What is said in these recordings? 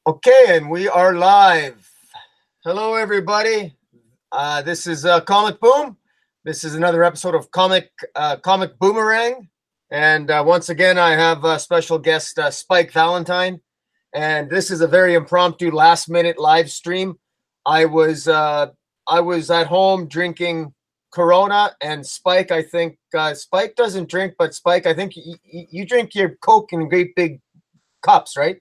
Okay, and we are live. Hello, everybody. This is Comic Boom. This is another episode of Comic Boomerang, and once again, I have a special guest, Spike Valentine, and this is a very impromptu, last-minute live stream. I was at home drinking Corona, and Spike. I think Spike doesn't drink, but Spike, I think you drink your Coke in great big cups, right?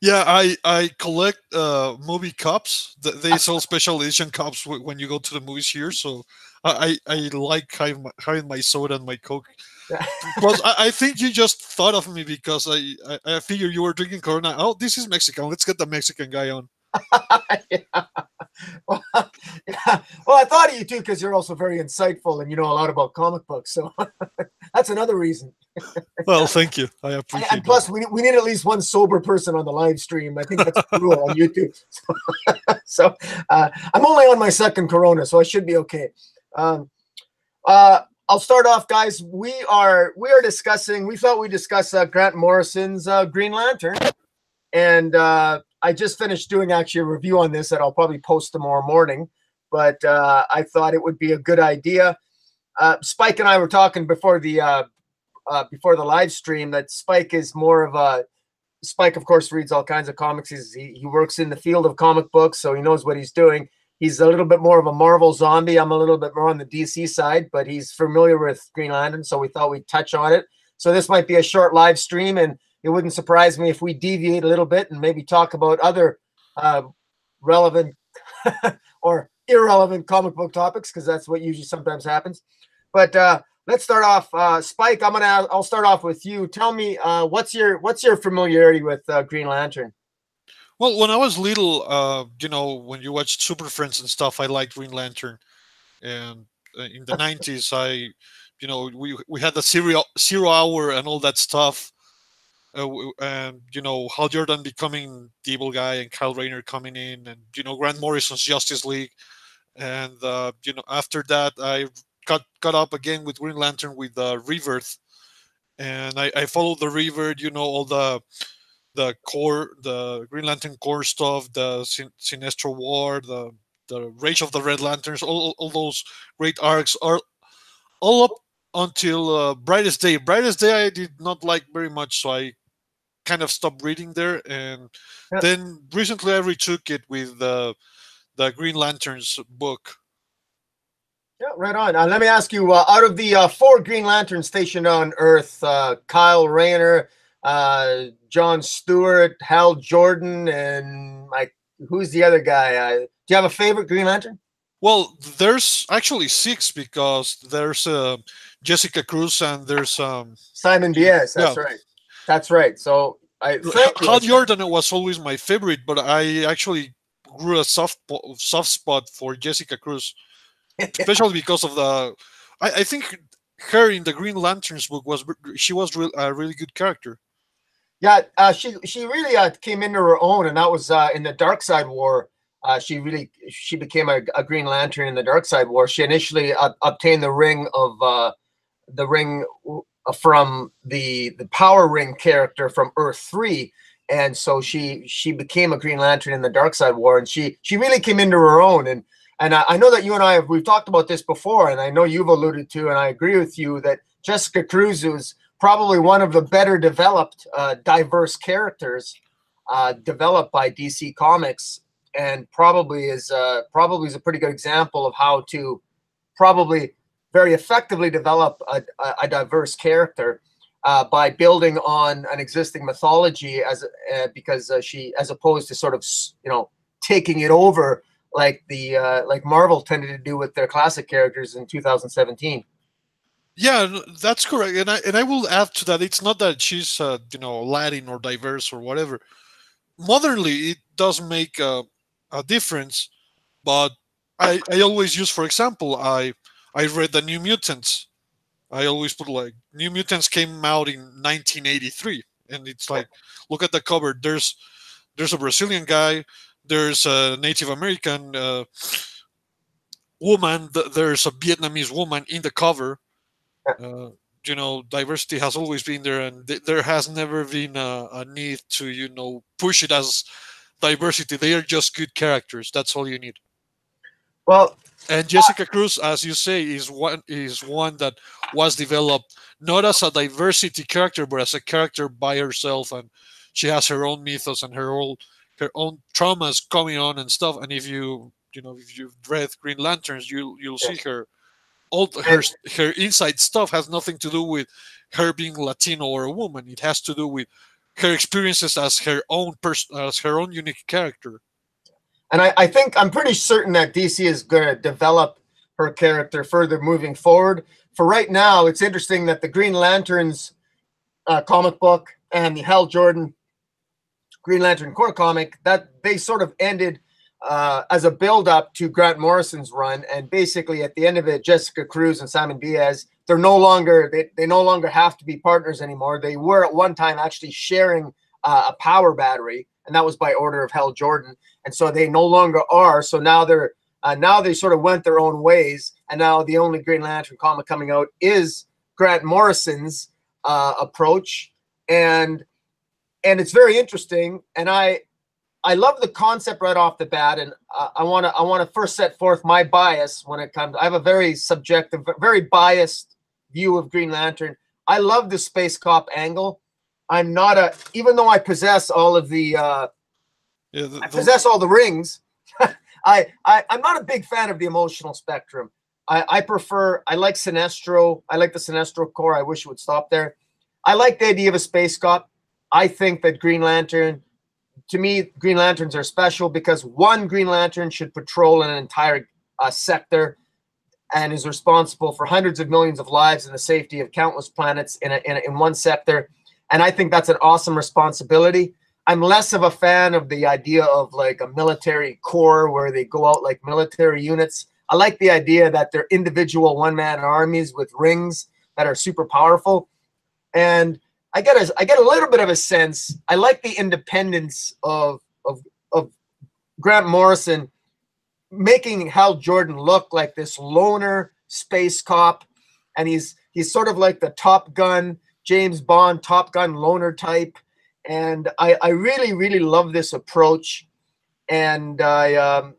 Yeah, I collect movie cups. They sell special edition cups when you go to the movies here. So I like having my soda and my Coke. Plus, I think you just thought of me because I figured you were drinking Corona. Oh, this is Mexican. Let's get the Mexican guy on. Yeah. Well, yeah. Well, I thought of you too because you're also very insightful and you know a lot about comic books. So that's another reason. Well, thank you. I And appreciate plus, that. we need at least one sober person on the live stream. I think that's a rule on YouTube. So I'm only on my second Corona, so I should be okay. Um, I'll start off, guys. We are discussing. We thought we'd discuss Grant Morrison's Green Lantern, and I just finished doing actually a review on this that I'll probably post tomorrow morning. But I thought it would be a good idea. Spike and I were talking before the live stream that Spike is more of a Spike, of course, reads all kinds of comics. He works in the field of comic books, so he knows what he's doing. He's a little bit more of a Marvel zombie. I'm a little bit more on the DC side, but he's familiar with Green Lantern, so we thought we'd touch on it. So this might be a short live stream, and it wouldn't surprise me if we deviate a little bit and maybe talk about other relevant or irrelevant comic book topics, because that's what usually sometimes happens. But let's start off. Spike, I'll start off with you. Tell me, what's your familiarity with Green Lantern? Well, when I was little, when you watched Super Friends and stuff, I liked Green Lantern. And in the 90s, we had the zero hour and all that stuff. And Hal Jordan becoming the evil guy and Kyle Rayner coming in, and Grant Morrison's Justice League, and after that I got up again with Green Lantern with Rebirth, and I followed the Rebirth, all the Green Lantern core stuff, the Sinestro War, the Rage of the Red Lanterns, all those great arcs are all up until Brightest Day. Brightest Day I did not like very much, so I kind of stopped reading there, and then recently I retook it with the Green Lanterns book. Yeah, right on. Let me ask you, out of the 4 Green Lanterns stationed on Earth, Kyle Rayner, John Stewart, Hal Jordan, and who's the other guy? Do you have a favorite Green Lantern? Well, there's actually 6 because there's Jessica Cruz and there's Simon Bies. That's right. That's right. So Hal Jordan was always my favorite, but I actually grew a soft spot for Jessica Cruz, especially because of I think her in the Green Lanterns book was a really good character. Yeah, she really came into her own, and that was in the Dark Side War. She became a Green Lantern in the Dark Side War. She initially obtained the ring from the Power Ring character from Earth 3, and so she became a Green Lantern in the Dark Side War, and she really came into her own. And I know that you and we've talked about this before, and I know you've alluded to, and I agree with you that Jessica Cruz is probably one of the better developed diverse characters developed by DC Comics, and probably is a pretty good example of how to probably very effectively develop a diverse character by building on an existing mythology because she, as opposed to sort of taking it over like Marvel tended to do with their classic characters in 2017. Yeah, that's correct, and I will add to that. It's not that she's Latin or diverse or whatever. Modernly, it does make a difference, but I always use, for example, I read the New Mutants. I always put like New Mutants came out in 1983, and it's like, look at the cover. There's a Brazilian guy, there's a Native American woman, there's a Vietnamese woman in the cover. Diversity has always been there, and there has never been a need to push it as diversity. They are just good characters. That's all you need. Well, And Jessica Cruz, as you say, is one that was developed not as a diversity character, but as a character by herself, and she has her own mythos and her own traumas coming on and stuff. And if you've read Green Lanterns, you'll see yes. all And her inside stuff has nothing to do with her being Latino or a woman. It has to do with her experiences as her own person, as her own unique character. I think I'm pretty certain that DC is going to develop her character further moving forward. For right now, it's interesting that the Green Lanterns comic book and the Hal Jordan Green Lantern Corps comic, that they sort of ended as a build-up to Grant Morrison's run. And basically, at the end of it, Jessica Cruz and Simon Diaz, they no longer have to be partners anymore. They were at one time actually sharing a power battery, and that was by order of Hal Jordan. And so they no longer are. So now they sort of went their own ways. And now the only Green Lantern comic coming out is Grant Morrison's approach, and it's very interesting. And I love the concept right off the bat. And I want to first set forth my bias when it comes. I have a very subjective, very biased view of Green Lantern. I love the space cop angle. I'm not even though I possess all of the I possess all the rings. I'm not a big fan of the emotional spectrum. I like Sinestro. I like the Sinestro Corps. I wish it would stop there. I like the idea of a space cop. I think that Green Lantern, to me, Green Lanterns are special because one Green Lantern should patrol an entire sector and is responsible for hundreds of millions of lives and the safety of countless planets in one sector. And I think that's an awesome responsibility. I'm less of a fan of the idea of like a military corps where they go out like military units. I like the idea that they're individual one-man armies with rings that are super powerful. And I get a little bit of a sense. I like the independence of Grant Morrison making Hal Jordan look like this loner space cop, and he's sort of like the Top Gun, James Bond Top Gun loner type. And I really, really love this approach. And I've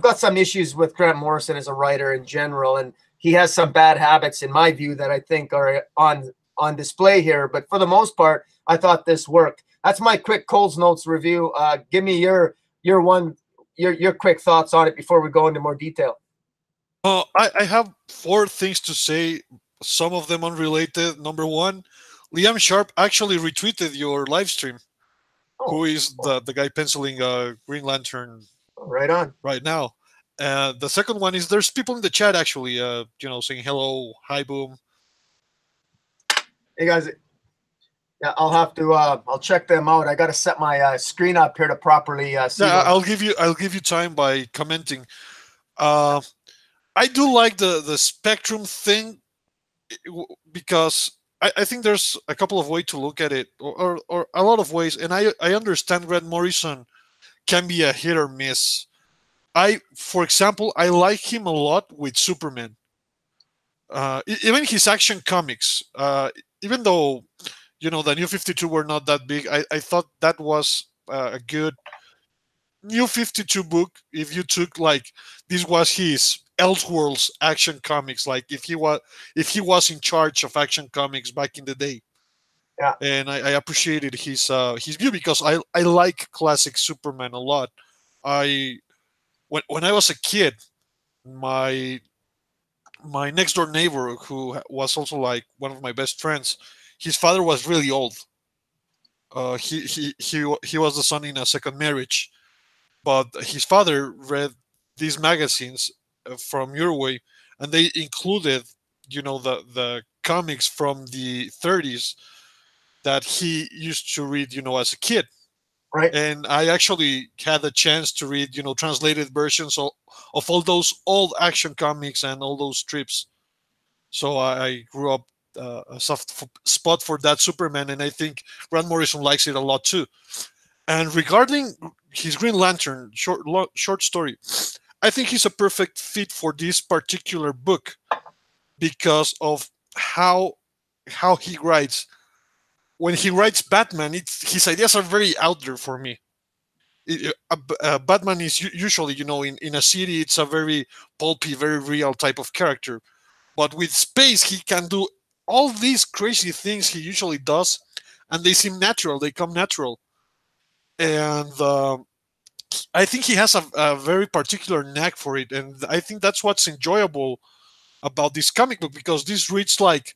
got some issues with Grant Morrison as a writer in general, and he has some bad habits in my view that I think are on display here. But for the most part, I thought this worked. That's my quick Cole's Notes review. Give me your quick thoughts on it before we go into more detail. I have 4 things to say, some of them unrelated. Number 1, Liam Sharp actually retweeted your live stream. Who is the guy penciling Green Lantern right on right now. The second one is there's people in the chat actually, saying hello, hi, Boom. Hey guys, yeah, I'll have to. I'll check them out. I got to set my screen up here to properly see. Yeah, I'll give you time by commenting. I do like the spectrum thing because I think there's a couple of ways to look at it, or a lot of ways, and I understand Grant Morrison can be a hit or miss. For example, I like him a lot with Superman. Even his Action Comics, even though the New 52 were not that big, I thought that was a good New 52 book. If you took like this was his Elseworlds Action Comics, like if he was in charge of Action Comics back in the day. Yeah. And I appreciated his view because I like classic Superman a lot. When I was a kid, my next door neighbor, who was also like one of my best friends, his father was really old. He was the son in a second marriage, but his father read these magazines from Uruguay, and they included the comics from the 30s that he used to read as a kid. Right. And I actually had a chance to read translated versions of all those old Action Comics and all those strips. So I grew up a soft spot for that Superman, and I think Grant Morrison likes it a lot too. And regarding his Green Lantern short story, I think he's a perfect fit for this particular book because of how he writes. When he writes Batman, his ideas are very out there for me. Batman is usually, in a city, it's a very pulpy, very real type of character. But with space, he can do all these crazy things he usually does, and they seem natural. They come natural, and I think he has a very particular knack for it, and I think that's what's enjoyable about this comic book, because this reads like,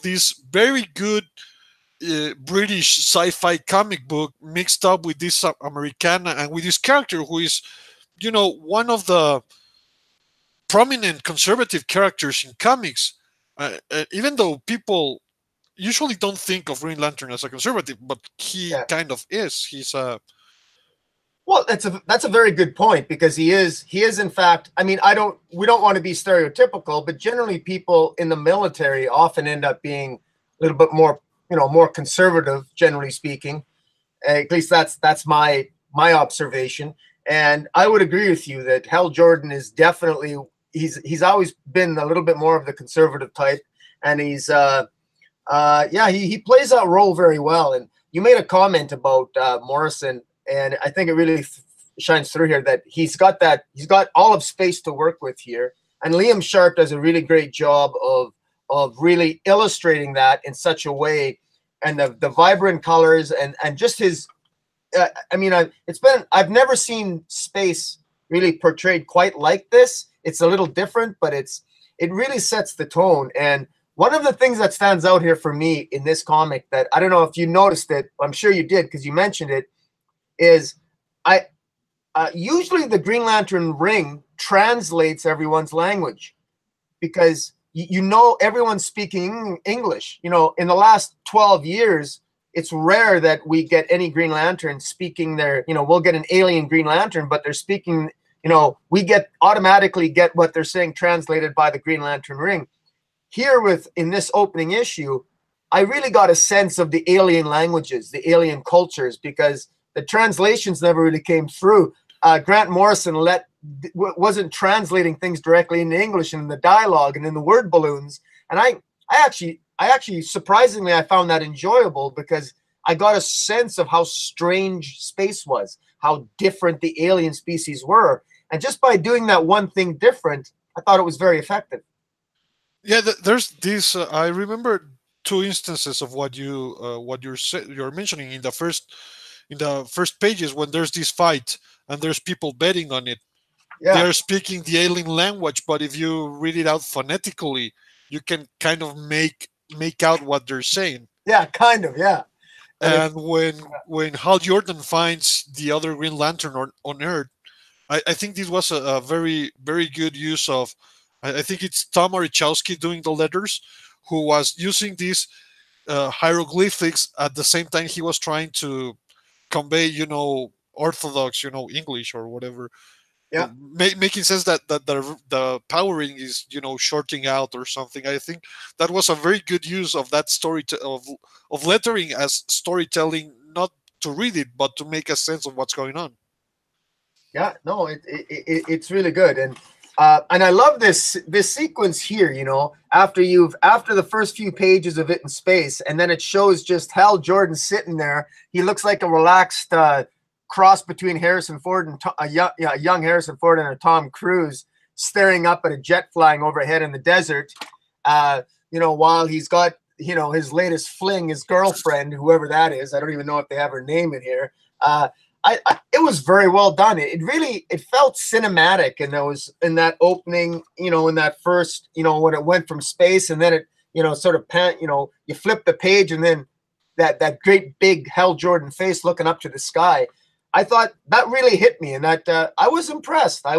this very good British sci-fi comic book mixed up with this Americana and with this character who is, one of the prominent conservative characters in comics. Even though people usually don't think of Green Lantern as a conservative, but he Yeah. kind of is. He's a Well, that's a very good point, because he is in fact. I mean, we don't want to be stereotypical, but generally people in the military often end up being a little bit more, more conservative, generally speaking. At least that's my observation, and I would agree with you that Hal Jordan is definitely he's always been a little bit more of the conservative type, and he's yeah, he plays that role very well. And you made a comment about Morrison, and I think it really shines through here that he's got all of space to work with here, and Liam Sharp does a really great job of really illustrating that in such a way, and the vibrant colors and just his. I mean, I've never seen space really portrayed quite like this. It's a little different, but it really sets the tone. And one of the things that stands out here for me in this comic that I don't know if you noticed it, I'm sure you did because you mentioned it, is usually the Green Lantern ring translates everyone's language, because everyone's speaking English. In the last 12 years, it's rare that we get any Green Lantern speaking we'll get an alien Green Lantern, but they're speaking, we automatically get what they're saying translated by the Green Lantern ring. Here in this opening issue, I really got a sense of the alien languages, the alien cultures, because the translations never really came through. Grant Morrison wasn't translating things directly into English in the dialogue and in the word balloons. And I actually surprisingly, I found that enjoyable, because I got a sense of how strange space was, how different the alien species were. And just by doing that one thing different, I thought it was very effective. Yeah, there's this. I remember two instances of what you're mentioning in the first pages, when there's this fight and there's people betting on it. Yeah. They're speaking the alien language, but if you read it out phonetically, you can kind of make out what they're saying. Yeah, kind of. Yeah. And when Hal Jordan finds the other Green Lantern on Earth, I think this was a very, very good use of. I think it's Tom Arichowski doing the letters, who was using these hieroglyphics at the same time he was trying to convey, orthodox, English or whatever. Yeah. Making sense that the powering is, shorting out or something. I think that was a very good use of that story of lettering as storytelling, not to read it, but to make a sense of what's going on. Yeah, no, it's really good. And I love this sequence here, after the first few pages of it in space, and then it shows just Hal Jordan sitting there. He looks like a relaxed cross between Harrison Ford and a young Harrison Ford and a Tom Cruise, staring up at a jet flying overhead in the desert, while he's got, his latest fling, his girlfriend, whoever that is. I don't even know if they have her name in here. It was very well done. It felt cinematic, and there was in that opening, in that first, when it went from space, and then it, sort of you flip the page, and then that great big Hal Jordan face looking up to the sky. I thought that really hit me, and that I was impressed. I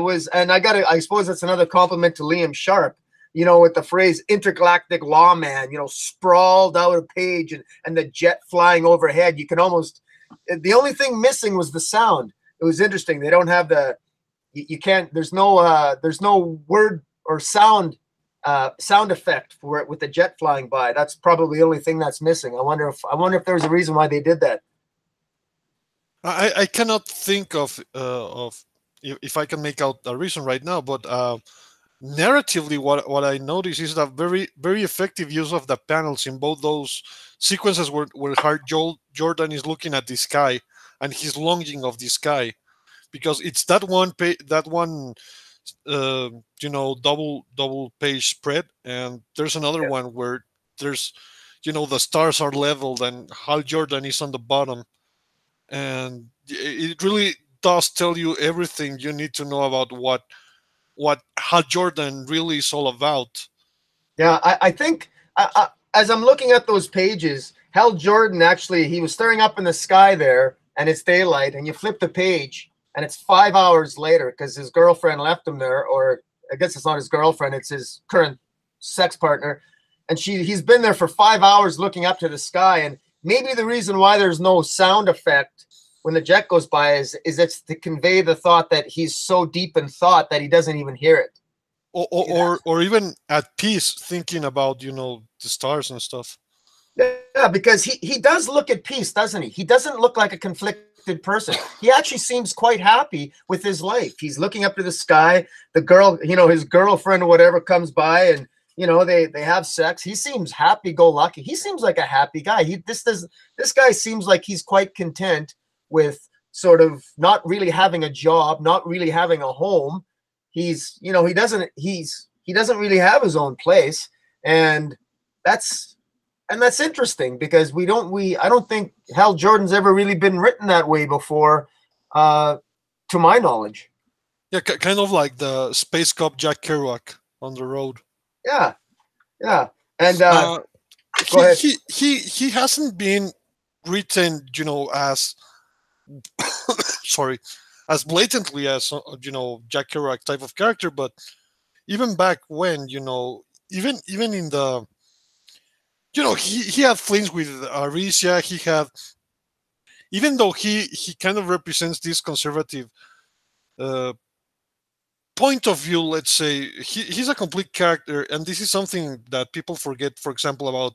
suppose that's another compliment to Liam Sharp, with the phrase intergalactic lawman, sprawled out a page and the jet flying overhead. You can almost. The only thing missing was the sound. It was interesting. They don't have you can't, there's no word or sound effect for it with the jet flying by. That's probably the only thing that's missing. I wonder if there was a reason why they did that. I cannot think of if I can make out a reason right now, but narratively, what I noticed is that very, very effective use of the panels in both those sequences where Hal Jordan is looking at the sky and he's longing of this guy, because it's that one double page spread, and there's another Yeah. one where there's the stars are leveled and Hal Jordan is on the bottom, and it really does tell you everything you need to know about what Hal Jordan really is all about. Yeah, I think as I'm looking at those pages, Hal Jordan actually, he was staring up in the sky there, and it's daylight, and you flip the page, and it's 5 hours later because his girlfriend left him there, or I guess it's not his girlfriend, it's his current sex partner, and he's been there for 5 hours looking up to the sky, and maybe the reason why there's no sound effect when the jet goes by is it's to convey the thought that he's so deep in thought that he doesn't even hear it. Or even at peace, thinking about the stars and stuff. Yeah, because he does look at peace, doesn't he? He doesn't look like a conflicted person. He actually seems quite happy with his life. He's looking up to the sky. The girl, his girlfriend or whatever comes by, and they have sex. He seems happy-go-lucky. He seems like a happy guy. This guy seems like he's quite content with sort of not really having a job, not really having a home. He doesn't really have his own place, and that's interesting because I don't think Hal Jordan's ever really been written that way before, to my knowledge. Yeah, kind of like the space cop Jack Kerouac on the road. Yeah, and go ahead. He hasn't been written, as sorry, as blatantly as Jack Kerouac type of character, but even back when even in the he had flings with Aricia. He had, even though he kind of represents this conservative point of view, let's say, he's a complete character, and this is something that people forget, for example, about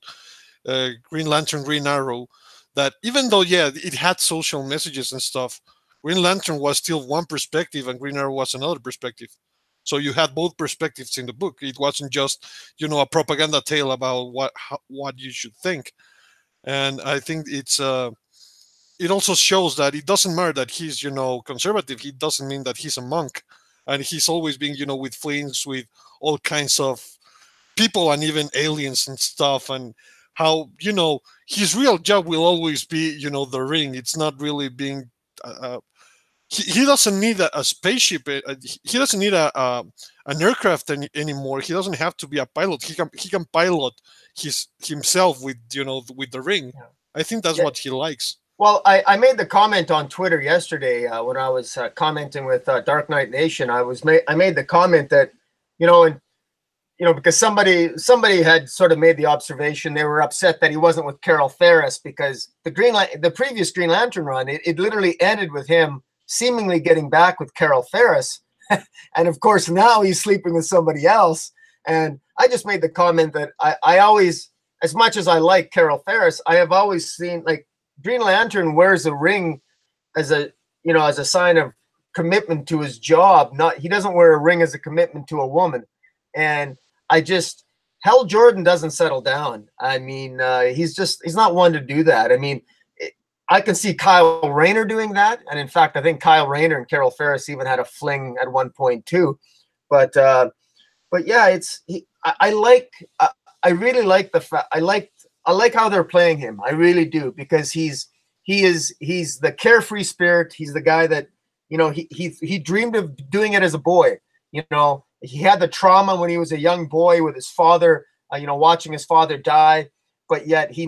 Green Lantern, Green Arrow, that even though, yeah, it had social messages and stuff, Green Lantern was still one perspective and Green Arrow was another perspective. So you had both perspectives in the book. It wasn't just, a propaganda tale about what you should think. And I think it also shows that it doesn't matter that he's, conservative. It doesn't mean that he's a monk. And he's always been, with flings with all kinds of people and even aliens and stuff. And how, his real job will always be, the ring. It's not really being... he doesn't need a spaceship. He doesn't need an aircraft anymore. He doesn't have to be a pilot. He can pilot himself with with the ring. Yeah. I think that's what he likes. Well, I made the comment on Twitter yesterday when I was commenting with Dark Knight Nation. I made the comment that because somebody had sort of made the observation, they were upset that he wasn't with Carol Ferris because the previous Green Lantern run, it literally ended with him seemingly getting back with Carol Ferris. And of course, now he's sleeping with somebody else. And I just made the comment that I always, as much as I like Carol Ferris, I have always seen, like, Green Lantern wears a ring as a sign of commitment to his job. He doesn't wear a ring as a commitment to a woman. And Hal Jordan doesn't settle down. I mean, he's not one to do that. I mean, I can see Kyle Rayner doing that, and in fact, I think Kyle Rayner and Carol Ferris even had a fling at one point too. But yeah, I really like the fact. I like how they're playing him. I really do, because he's the carefree spirit. He's the guy that he dreamed of doing it as a boy. He had the trauma when he was a young boy with his father. Watching his father die. But yet he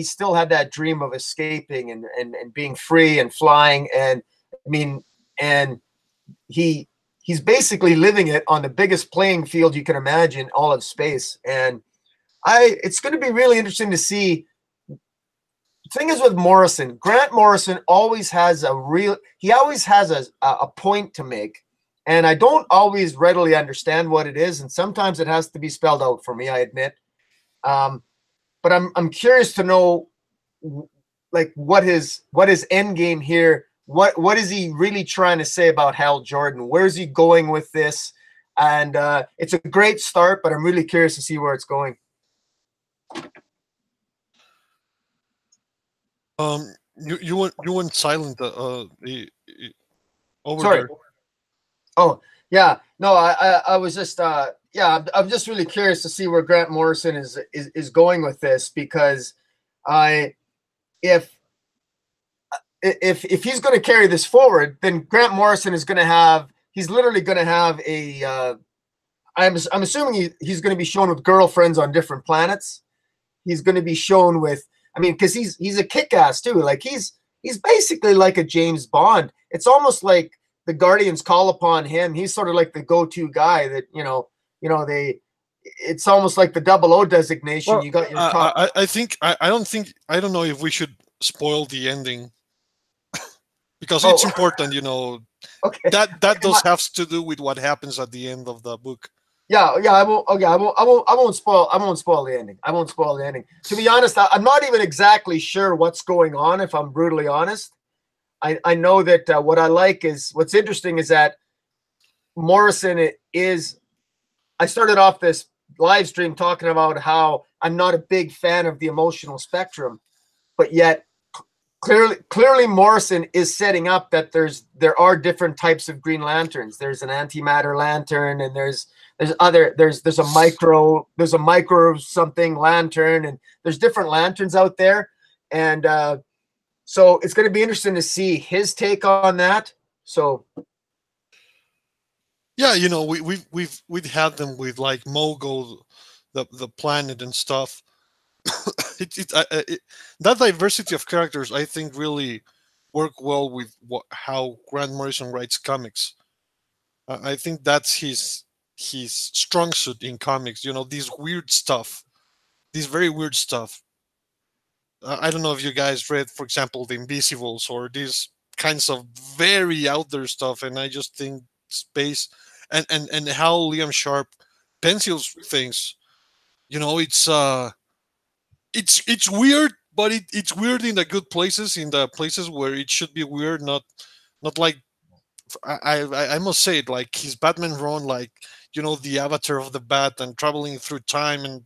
still had that dream of escaping and being free and flying. And I mean, and he's basically living it on the biggest playing field you can imagine, all of space. And it's going to be really interesting to see. The thing is with Morrison, Grant Morrison always has a point to make. And I don't always readily understand what it is. And sometimes it has to be spelled out for me, I admit. But I'm curious to know, like, what his end game here. What is he really trying to say about Hal Jordan? Where's he going with this? And it's a great start, but I'm really curious to see where it's going. You went silent over Sorry. there. Oh, yeah. No, I was just yeah, I'm just really curious to see where Grant Morrison is going with this, because I if if he's going to carry this forward, then Grant Morrison is going to have he's literally going to have a I'm assuming he's going to be shown with girlfriends on different planets. He's going to be shown with, I mean, because he's a kick-ass too. Like he's basically like a James Bond. It's almost like the Guardians call upon him. He's sort of like the go-to guy that they. It's almost like the 00 designation. Well, You got your I think I don't know if we should spoil the ending because it's important. Okay. That does have to do with what happens at the end of the book. Yeah, I won't. Okay, I won't spoil. I won't spoil the ending. I won't spoil the ending. To be honest, I'm not even exactly sure what's going on. If I'm brutally honest, I know that what I like is what's interesting is that Morrison is. I started off this live stream talking about how I'm not a big fan of the emotional spectrum, but yet clearly Morrison is setting up that there are different types of Green Lanterns. There's an antimatter lantern, and there's a micro something lantern, and there's different lanterns out there, and so it's going to be interesting to see his take on that. So yeah, we've had them with like Mogo, the planet and stuff. That diversity of characters, I think, really work well with how Grant Morrison writes comics. I think that's his strong suit in comics. This weird stuff, this very weird stuff. I don't know if you guys read, for example, The Invisibles or these kinds of very out there stuff, and I just think space and how Liam Sharp pencils things. It's weird, but it's weird in the good places, in the places where it should be weird, not like I must say it, like his Batman run, like the avatar of the bat and traveling through time, and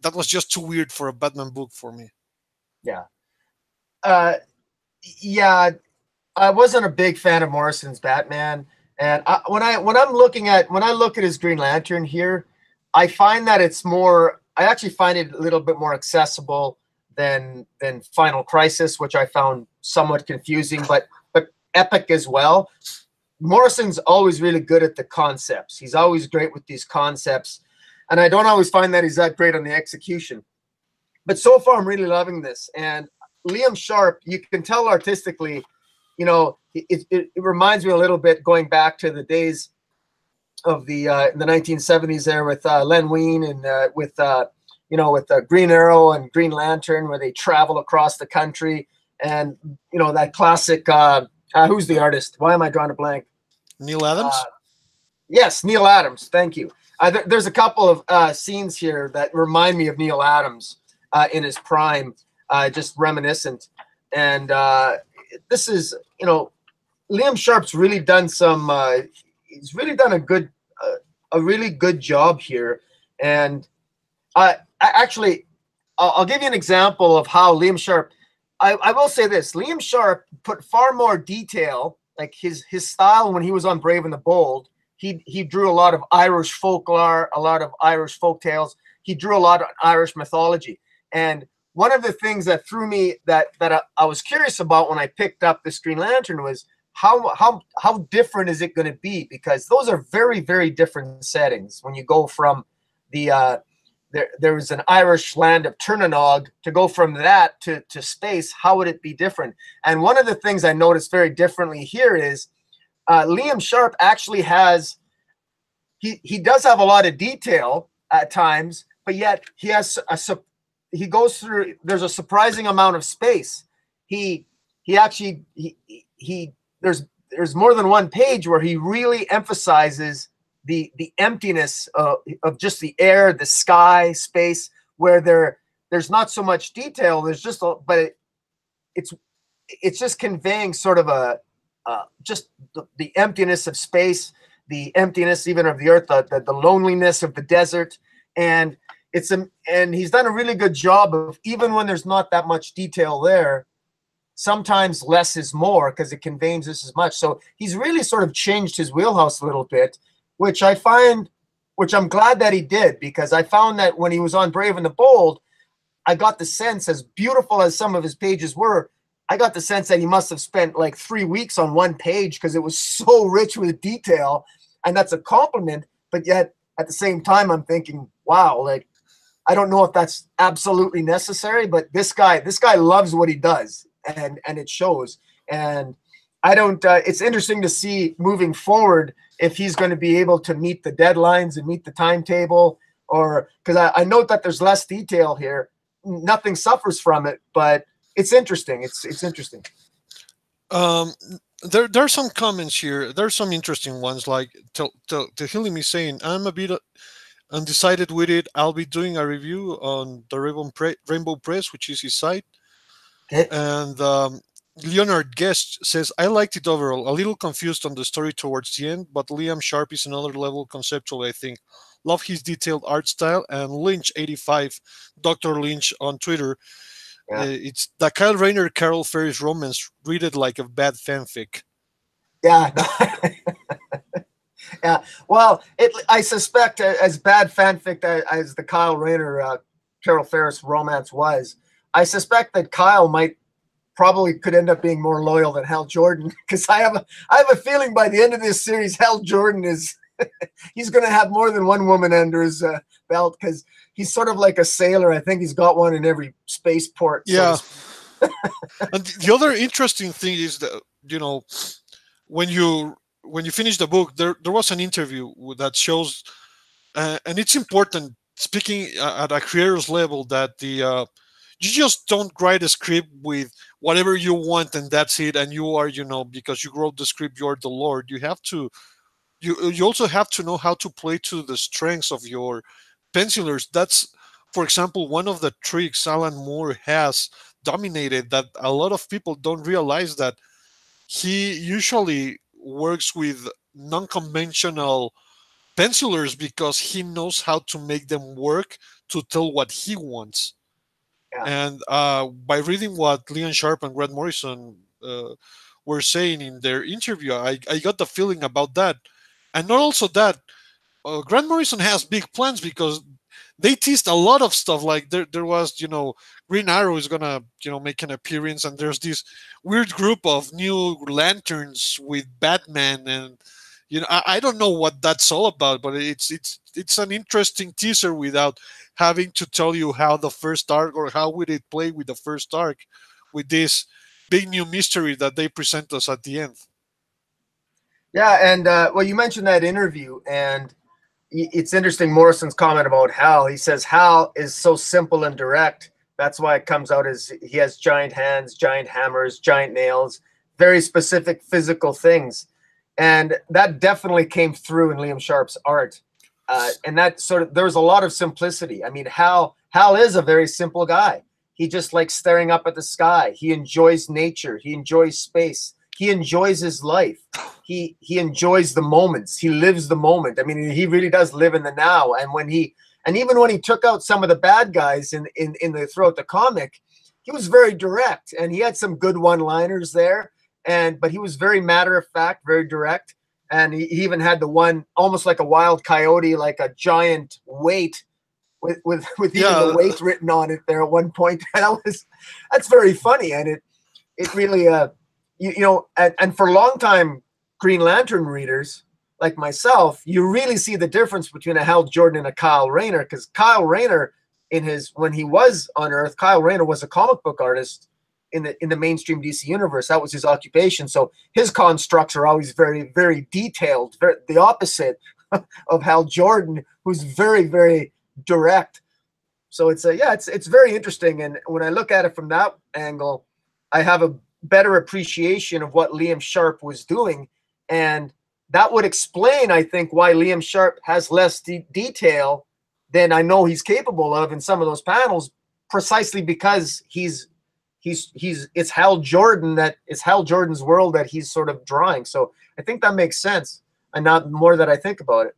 that was just too weird for a Batman book for me. yeah, yeah. I wasn't a big fan of Morrison's Batman, and when I look at his Green Lantern here, I find that it's more. I actually find it a little bit more accessible than Final Crisis, which I found somewhat confusing, but epic as well. Morrison's always really good at the concepts. He's always great with these concepts, and I don't always find that he's that great on the execution. But so far, I'm really loving this. And Liam Sharp, you can tell artistically, it reminds me a little bit going back to the days of the 1970s there with Len Wein and with Green Arrow and Green Lantern, where they travel across the country, and that classic. Who's the artist? Why am I drawing a blank? Neil Adams. Yes, Neil Adams. Thank you. There's a couple of scenes here that remind me of Neil Adams in his prime, just reminiscent. And this is, Liam Sharp's really done some. He's really done a really good job here. And I'll give you an example of how Liam Sharp. I will say this: Liam Sharp put far more detail, like his style when he was on Brave and the Bold. He drew a lot of Irish folklore, a lot of Irish folk tales. He drew a lot of Irish mythology. And one of the things that threw me that I was curious about when I picked up this Green Lantern was how different is it going to be? Because those are very, very different settings. When you go from the there was an Irish land of Turnanog, to go from that to space, how would it be different? And one of the things I noticed very differently here is Liam Sharp actually has, he does have a lot of detail at times, but yet there's a surprising amount of space. There's more than one page where he really emphasizes the emptiness of just the air, the sky, space, where there's not so much detail. There's just it's just conveying sort of just the emptiness of space, the emptiness even of the earth, the loneliness of the desert, and he's done a really good job of, even when there's not that much detail there, sometimes less is more because it conveys just as much. So he's really sort of changed his wheelhouse a little bit, which I'm glad that he did, because I found that when he was on Brave and the Bold, I got the sense, as beautiful as some of his pages were, I got the sense that he must have spent like 3 weeks on one page because it was so rich with detail. And that's a compliment. But yet at the same time, I'm thinking, wow, like, I don't know if that's absolutely necessary, but this guy loves what he does, and it shows. And I don't, it's interesting to see moving forward if he's going to be able to meet the deadlines and meet the timetable, or because I note that there's less detail here. Nothing suffers from it, but it's interesting. It's interesting. There are some comments here. There are some interesting ones, like Tehilimi saying, I'm a bit undecided with it. I'll be doing a review on the Rainbow Press, which is his site. Okay. And Leonard Guest says, I liked it overall. A little confused on the story towards the end, but Liam Sharp is another level conceptually, I think. Love his detailed art style. And Lynch85, Dr. Lynch on Twitter, it's the Kyle Rayner Carol Ferris romance. Read it like a bad fanfic. Yeah. Yeah. Well, I suspect as bad fanfic as the Kyle Rayner Carol Ferris romance was, I suspect that Kyle probably could end up being more loyal than Hal Jordan, because I have a feeling by the end of this series, Hal Jordan is he's going to have more than one woman under his belt, because he's sort of like a sailor. I think he's got one in every spaceport. Yeah. And the other interesting thing is that, when you finish the book, there was an interview that shows, and it's important, speaking at a creator's level, that you just don't write a script with whatever you want and that's it, and you are, because you wrote the script, you're the Lord. You have to, you also have to know how to play to the strengths of your pencilers. That's, for example, one of the tricks Alan Moore has dominated, that a lot of people don't realize, that he usually works with non-conventional pencilers because he knows how to make them work to tell what he wants. Yeah. And by reading what Liam Sharp and Grant Morrison were saying in their interview, I got the feeling about that. And not also that, Grant Morrison has big plans, because they teased a lot of stuff. Like there was, Green Arrow is gonna, make an appearance, and there's this weird group of new lanterns with Batman, and I don't know what that's all about, but it's an interesting teaser without having to tell you how the first arc, or how would it play with the first arc, with this big new mystery that they present us at the end. Yeah, and well, you mentioned that interview, and it's interesting, Morrison's comment about Hal. He says Hal is so simple and direct. That's why it comes out as he has giant hands, giant hammers, giant nails, very specific physical things. And that definitely came through in Liam Sharp's art. And that sort of, there's a lot of simplicity. I mean, Hal is a very simple guy. He just likes staring up at the sky. He enjoys nature. He enjoys space. He enjoys his life. He enjoys the moments. He lives the moment. I mean, he really does live in the now. And even when he took out some of the bad guys throughout the comic, he was very direct, and he had some good one-liners there. But he was very matter of fact, very direct. And he even had the one almost like a wild coyote, like a giant weight with even the weight written on it there at one point. That's very funny, and it really and for longtime Green Lantern readers like myself, you really see the difference between a Hal Jordan and a Kyle Rayner, because Kyle Rayner, when he was on Earth, Kyle Rayner was a comic book artist in the mainstream DC universe. That was his occupation. So his constructs are always very, very detailed, the opposite of Hal Jordan, who's very, very direct. So it's very interesting. And when I look at it from that angle, I have a better appreciation of what Liam Sharp was doing. And that would explain, I think, why Liam Sharp has less detail than I know he's capable of in some of those panels, precisely because it's Hal Jordan's world that he's sort of drawing. So I think that makes sense, and not more that I think about it.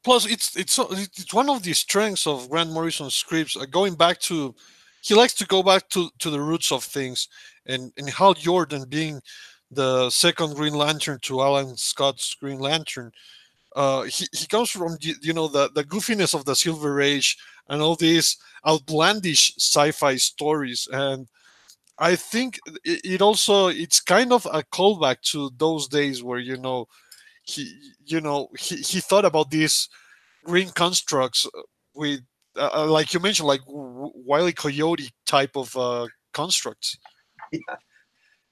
Plus, it's one of the strengths of Grant Morrison's scripts. Going back to he likes to go back to the roots of things, and Hal Jordan being the second Green Lantern to Alan Scott's Green Lantern. He comes from the goofiness of the Silver Age and all these outlandish sci-fi stories, and I think it's kind of a callback to those days where he he thought about these green constructs with like you mentioned, like Wile E. Coyote type of constructs. Yeah,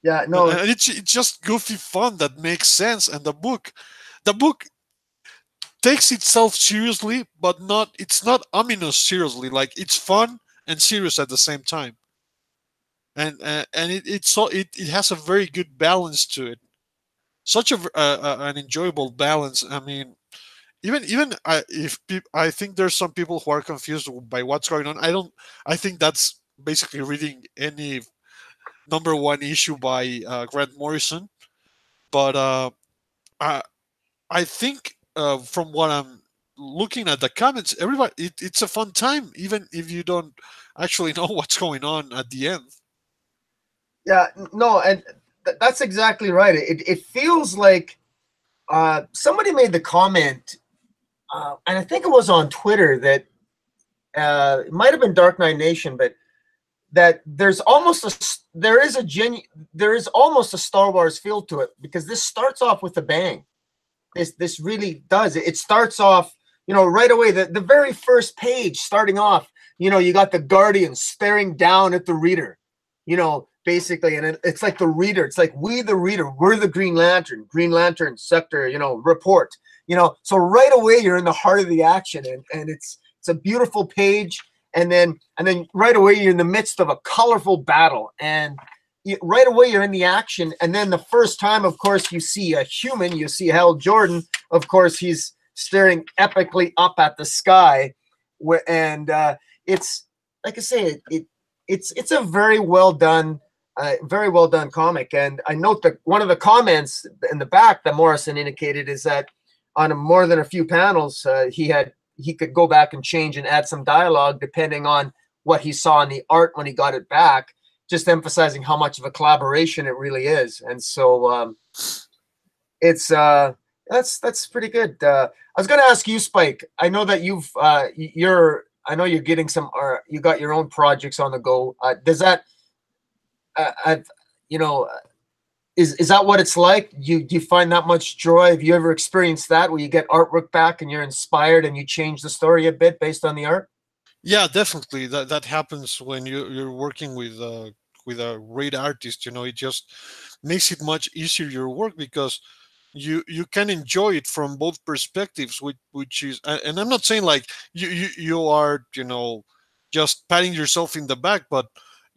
yeah, And no, it's just goofy fun that makes sense. And the book takes itself seriously, but it's not ominous seriously. Like it's fun and serious at the same time. And it has a very good balance to it. Such an enjoyable balance. I mean, even I think there's some people who are confused by what's going on. I think that's basically reading any number one issue by Grant Morrison. But I I think from what I'm looking at the comments, everybody it's a fun time, even if you don't actually know what's going on at the end. yeah, no, and that's exactly right. It feels like somebody made the comment, and I think it was on Twitter that it might have been Dark Knight Nation, but that there is almost a Star Wars feel to it, because this starts off with a bang. This really does. It starts off, right away. The very first page starting off, you got the Guardian staring down at the reader, basically, and it's like the reader. It's like we, the reader, we're the Green Lantern sector, report. So right away you're in the heart of the action, and it's a beautiful page. And then right away you're in the midst of a colorful battle, and right away you're in the action. And then the first time, of course, you see a human, you see Hal Jordan. Of course, he's staring epically up at the sky, and it's like I say, it's a very well done comic. And I note that one of the comments in the back that Morrison indicated is that on more than a few panels, he could go back and change and add some dialogue depending on what he saw in the art when he got it back, just emphasizing how much of a collaboration it really is. And so it's that's pretty good. I was going to ask you, Spike. I know that you're getting you got your own projects on the go. Does that is that what it's like? Do you find that much joy? Have you ever experienced that, where you get artwork back and you're inspired and you change the story a bit based on the art? Yeah, definitely. That happens when you're working with a great artist. It just makes it much easier your work, because you can enjoy it from both perspectives, which is, and I'm not saying like you are just patting yourself in the back, but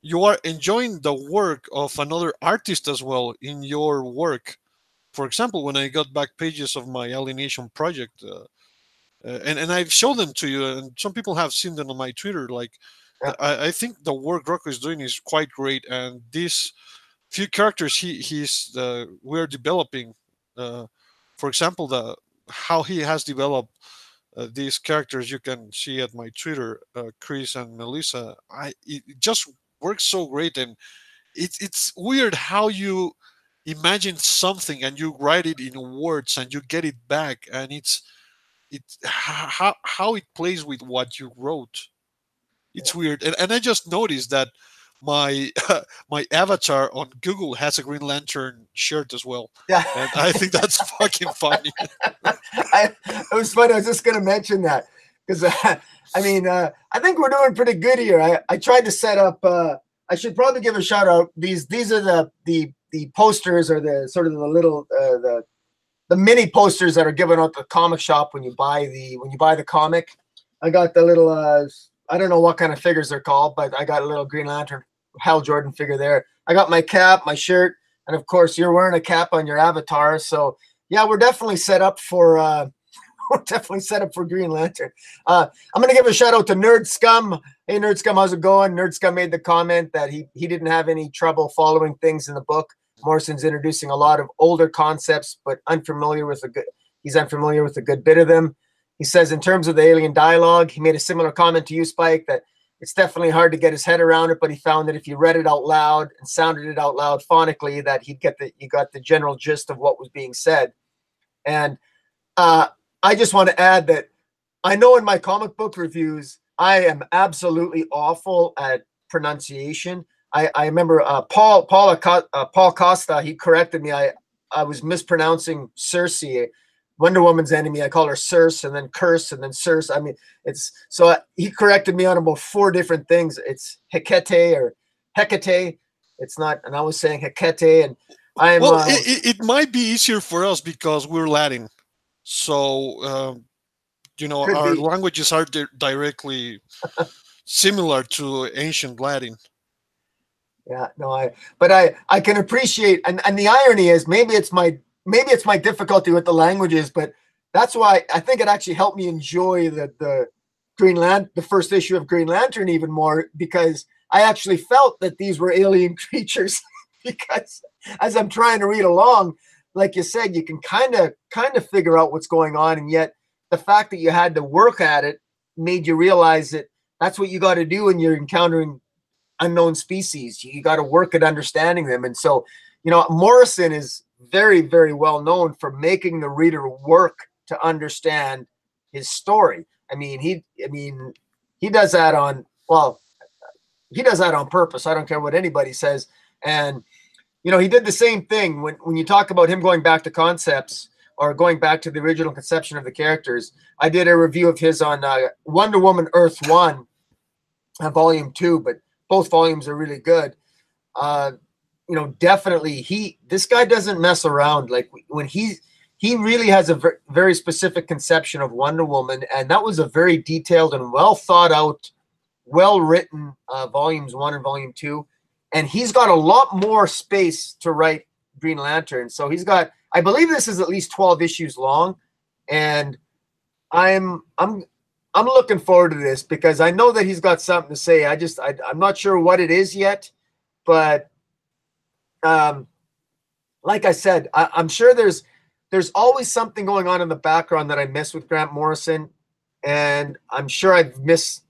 you are enjoying the work of another artist as well in your work. For example, when I got back pages of my Alienation project, and I've shown them to you, and some people have seen them on my Twitter. Like, Yeah, I think the work Rocco is doing is quite great, and these few characters we're developing. Uh, for example, how he has developed these characters, you can see at my Twitter, Chris and Melissa. It just works so great, and it's weird how you imagine something and you write it in words and you get it back, and it's how it plays with what you wrote. It's weird, and I just noticed that my my avatar on Google has a Green Lantern shirt as well, yeah. and I think that's fucking funny. It was funny. I was just going to mention that because I mean, I think we're doing pretty good here. I tried to set up. I should probably give a shout out. These are the posters, or the sort of the little the mini posters that are given out at the comic shop when you buy the comic. I got the little I don't know what kind of figures they're called, but I got a little Green Lantern Hal Jordan figure there. I got my cap, my shirt, and of course you're wearing a cap on your avatar. So yeah, we're definitely set up for Green Lantern. I'm going to give a shout out to Nerd Scum. Hey, Nerd Scum, how's it going? Nerd Scum made the comment that he didn't have any trouble following things in the book. Morrison's introducing a lot of older concepts, but he's unfamiliar with a good bit of them. He says, in terms of the alien dialogue, he made a similar comment to you, Spike, that it's definitely hard to get his head around it, but he found that if you read it out loud and sounded it out loud phonically, that you got the general gist of what was being said. And I just want to add that I know in my comic book reviews, I am absolutely awful at pronunciation. I remember Paul Costa, he corrected me. I was mispronouncing Cersei, Wonder Woman's enemy. I call her Circe and then Curse and then Circe. I mean, it's so he corrected me on about 4 different things. It's Hecate or Hecate. It's not, and I was saying Hecate, and I'm Well, it might be easier for us because we're Latin, so could our be. languages are directly similar to ancient Latin. Yeah, no, I can appreciate, and the irony is maybe it's my difficulty with the languages, but that's why I think it actually helped me enjoy the first issue of Green Lantern even more, because I actually felt that these were alien creatures. Because as I'm trying to read along, like you said, you can kind of figure out what's going on, and yet the fact that you had to work at it made you realize that that's what you got to do when you're encountering unknown species. You got to work at understanding them. And so, Morrison is very, very well known for making the reader work to understand his story. He does that he does that on purpose. I don't care what anybody says. And he did the same thing when you talk about him going back to concepts or going back to the original conception of the characters. I did a review of his on Wonder Woman Earth 1, volume 2, but both volumes are really good. Definitely this guy doesn't mess around. Like when he really has a very specific conception of Wonder Woman, and that was a very detailed and well thought out, well written volumes 1 and volume 2. And he's got a lot more space to write Green Lantern. So he's got, I believe this is at least 12 issues long, and I'm looking forward to this because I know that he's got something to say. I'm not sure what it is yet, but like I said, I'm sure there's always something going on in the background that I miss with Grant Morrison, and I'm sure there's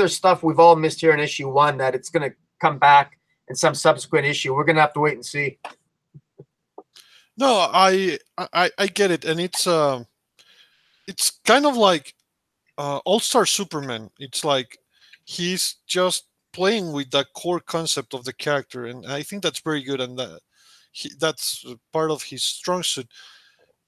stuff we've all missed here in issue 1 that it's going to come back in some subsequent issue. We're going to have to wait and see. No, I get it, and it's kind of like All-Star Superman. It's like he's just playing with the core concept of the character, and I think that's very good, and that's part of his strong suit.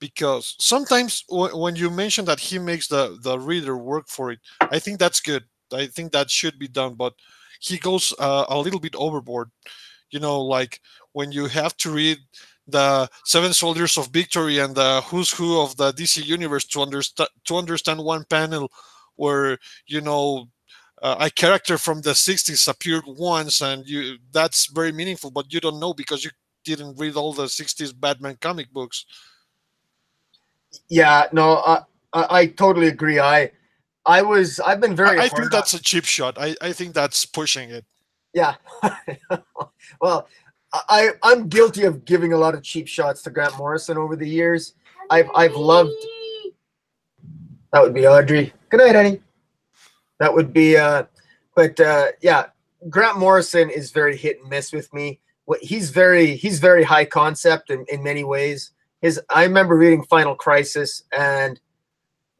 Because sometimes when you mention that he makes the reader work for it, I think that's good. I think that should be done, but he goes a little bit overboard. Like when you have to read the 7 Soldiers of Victory and the who's who of the DC universe to understand one panel where a character from the 60s appeared once, and that's very meaningful, but you don't know because you didn't read all the 60s Batman comic books. Yeah, no, I totally agree. I've been very I hard think that's a cheap shot. I think that's pushing it. Yeah. Well, I'm guilty of giving a lot of cheap shots to Grant Morrison over the years. I've loved. That would be Audrey. Good night, honey. That would be yeah, Grant Morrison is very hit and miss with me. He's very high concept in many ways. I remember reading Final Crisis, and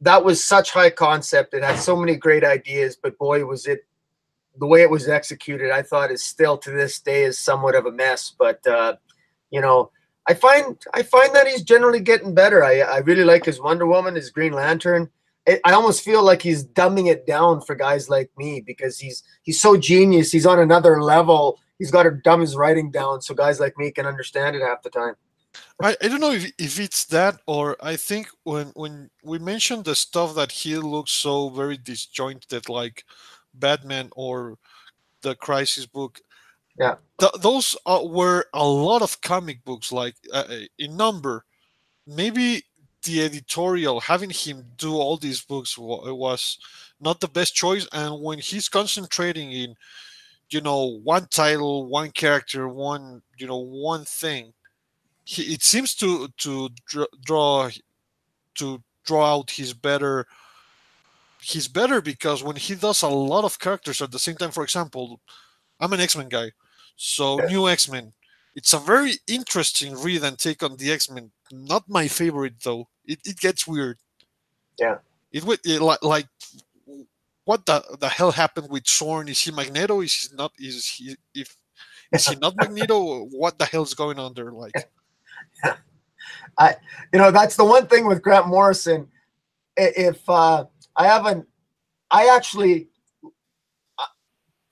that was such high concept. It had so many great ideas, but boy, was it the way it was executed, I thought is still to this day is somewhat of a mess. But I find that he's generally getting better. I really like his Wonder Woman, his Green Lantern. I almost feel like he's dumbing it down for guys like me because he's so genius. He's on another level. He's got to dumb his writing down so guys like me can understand it half the time. I don't know if it's that, or I think when we mentioned the stuff that he looks so very disjointed, like Batman or the Crisis book. Yeah, those were a lot of comic books, like in number. Maybe the editorial having him do all these books was not the best choice. And when he's concentrating in, one title, one character, one thing, it seems to draw out his better he's better because when he does a lot of characters at the same time, for example, I'm an X-Men guy, so Yeah. new X-Men. It's a very interesting read and take on the X-Men. Not my favorite though. It gets weird. Yeah. Like what the hell happened with Sorn? Is he Magneto? Is he not? Is he not Magneto? What the hell's going on there? Like, I, that's the one thing with Grant Morrison. If I haven't, I actually,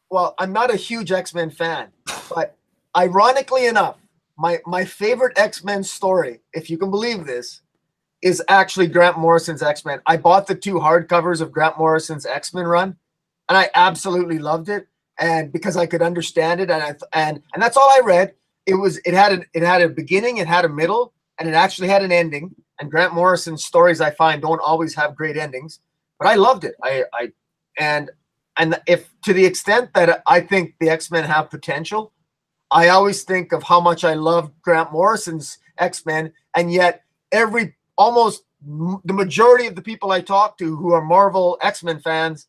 well, I'm not a huge X-Men fan, but ironically enough, my favorite X-Men story, if you can believe this, is actually Grant Morrison's X-Men. I bought the 2 hardcovers of Grant Morrison's X-Men run, and I absolutely loved it. And because I could understand it, and that's all I read. It had a beginning, it had a middle, and it actually had an ending. And Grant Morrison's stories, I find, don't always have great endings, but I loved it. And if to the extent that I think the X-Men have potential, I always think of how much I love Grant Morrison's X-Men, and yet almost the majority of the people I talk to who are Marvel X-Men fans,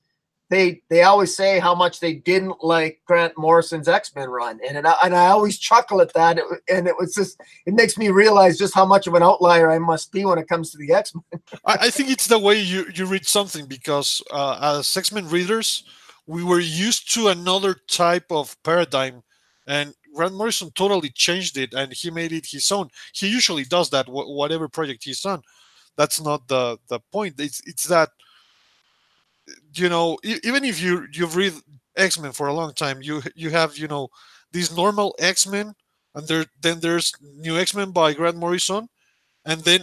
they always say how much they didn't like Grant Morrison's X-Men run, and I always chuckle at that, and it makes me realize just how much of an outlier I must be when it comes to the X-Men. I think it's the way you read something, because as X-Men readers, we were used to another type of paradigm, and Grant Morrison totally changed it, and he made it his own. He usually does that, whatever project he's on. That's not the point. It's that, even if you've read X-Men for a long time, you have, these normal X-Men, and then there's new X-Men by Grant Morrison, and then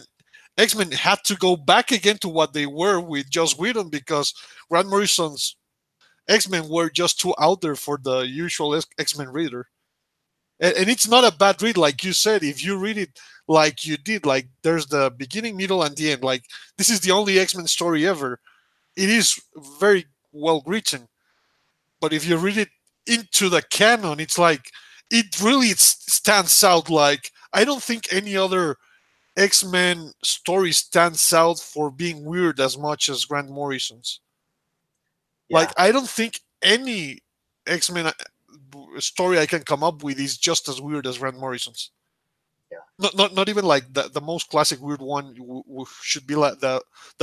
X-Men had to go back again to what they were with Joss Whedon, because Grant Morrison's X-Men were just too out there for the usual X-Men reader. And it's not a bad read, like you said. If you read it like you did, like there's the beginning, middle, and the end. Like, this is the only X-Men story ever. It is very well written. But if you read it into the canon, it's like, it really stands out. Like, I don't think any other X-Men story stands out for being weird as much as Grant Morrison's. Yeah. Like, I don't think any X-Men story I can come up with is just as weird as Grant Morrison's. Yeah. Not even like the most classic weird one should be like the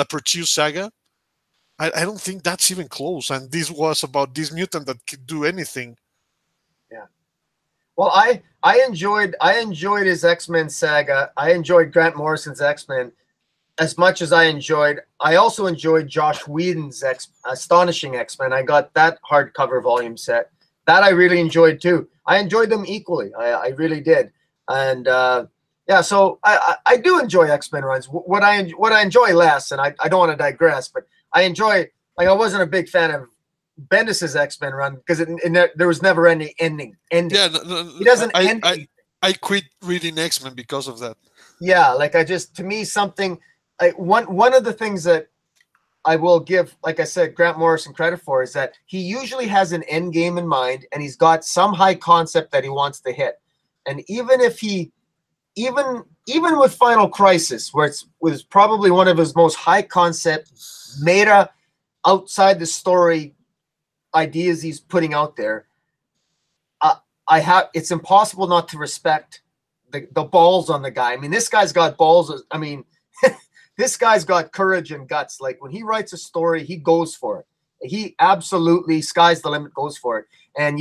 Perseus saga. I don't think that's even close. And this was about this mutant that could do anything. Yeah. Well, I enjoyed his X-Men saga. I enjoyed Grant Morrison's X-Men as much as I also enjoyed Josh Whedon's Astonishing X-Men. I got that hardcover volume set. That I really enjoyed too. I enjoyed them equally. I really did. And yeah, so I do enjoy X-Men runs. What I enjoy less, and I don't want to digress, but I enjoy, like, I wasn't a big fan of Bendis's X-Men run because there was never any ending. Yeah, he doesn't end. I quit reading X-Men because of that. Yeah, like to me, something like one of the things that I will give, like I said, Grant Morrison credit for is that he usually has an end game in mind, and he's got some high concept that he wants to hit. And even with Final Crisis, where it was probably one of his most high concept, meta, outside the story ideas he's putting out there, it's impossible not to respect the balls on the guy. I mean, this guy's got balls. I mean, this guy's got courage and guts. Like, when he writes a story, he goes for it. He absolutely, sky's the limit, goes for it. And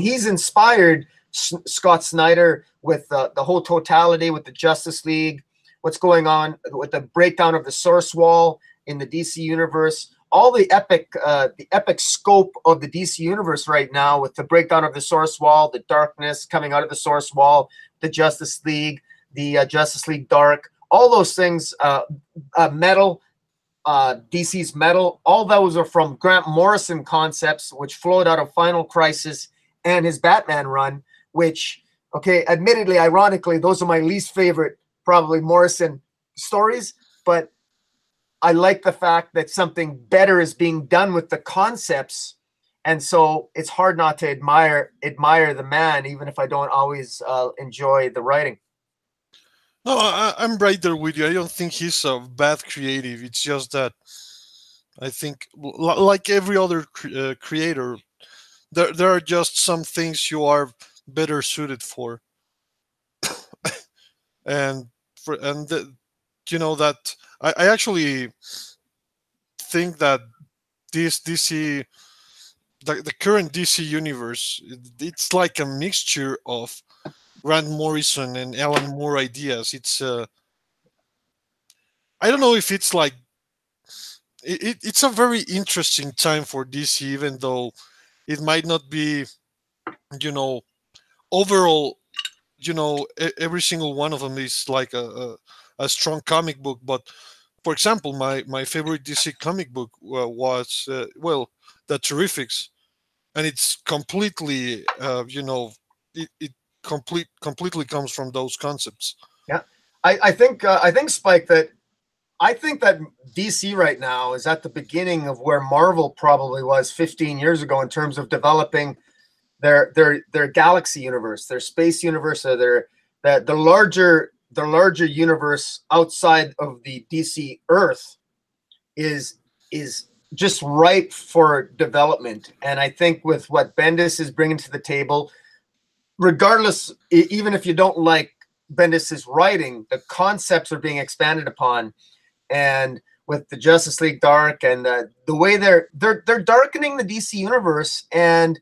he's inspired Scott Snyder with the whole totality with the Justice League, what's going on with the breakdown of the source wall in the DC universe, all the epic scope of the DC universe right now, with the breakdown of the source wall, the darkness coming out of the source wall, the Justice League Dark, all those things, Metal, DC's Metal, all those are from Grant Morrison concepts, which flowed out of Final Crisis and his Batman run, which, okay, admittedly, ironically, those are my least favorite, probably, Morrison stories, but I like the fact that something better is being done with the concepts, and so it's hard not to admire the man, even if I don't always enjoy the writing. No, I'm right there with you. I don't think he's a bad creative. It's just that I think, like every other creator, there are just some things you are better suited for, and that I actually think that this DC the current DC universe, it's like a mixture of Grant Morrison and Alan Moore ideas. It's I don't know if it's like it's a very interesting time for DC, even though it might not be, you know, overall, every single one of them is like a strong comic book. But for example, my favorite DC comic book was the Terrifics, and it's completely, it completely comes from those concepts. Yeah, I think Spike that I think that DC right now is at the beginning of where Marvel probably was 15 years ago in terms of developing their galaxy universe, their space universe, or the larger universe outside of the DC Earth is just ripe for development. And I think with what Bendis is bringing to the table, regardless, even if you don't like Bendis's writing, the concepts are being expanded upon, and with the Justice League Dark and the way they're darkening the DC universe. And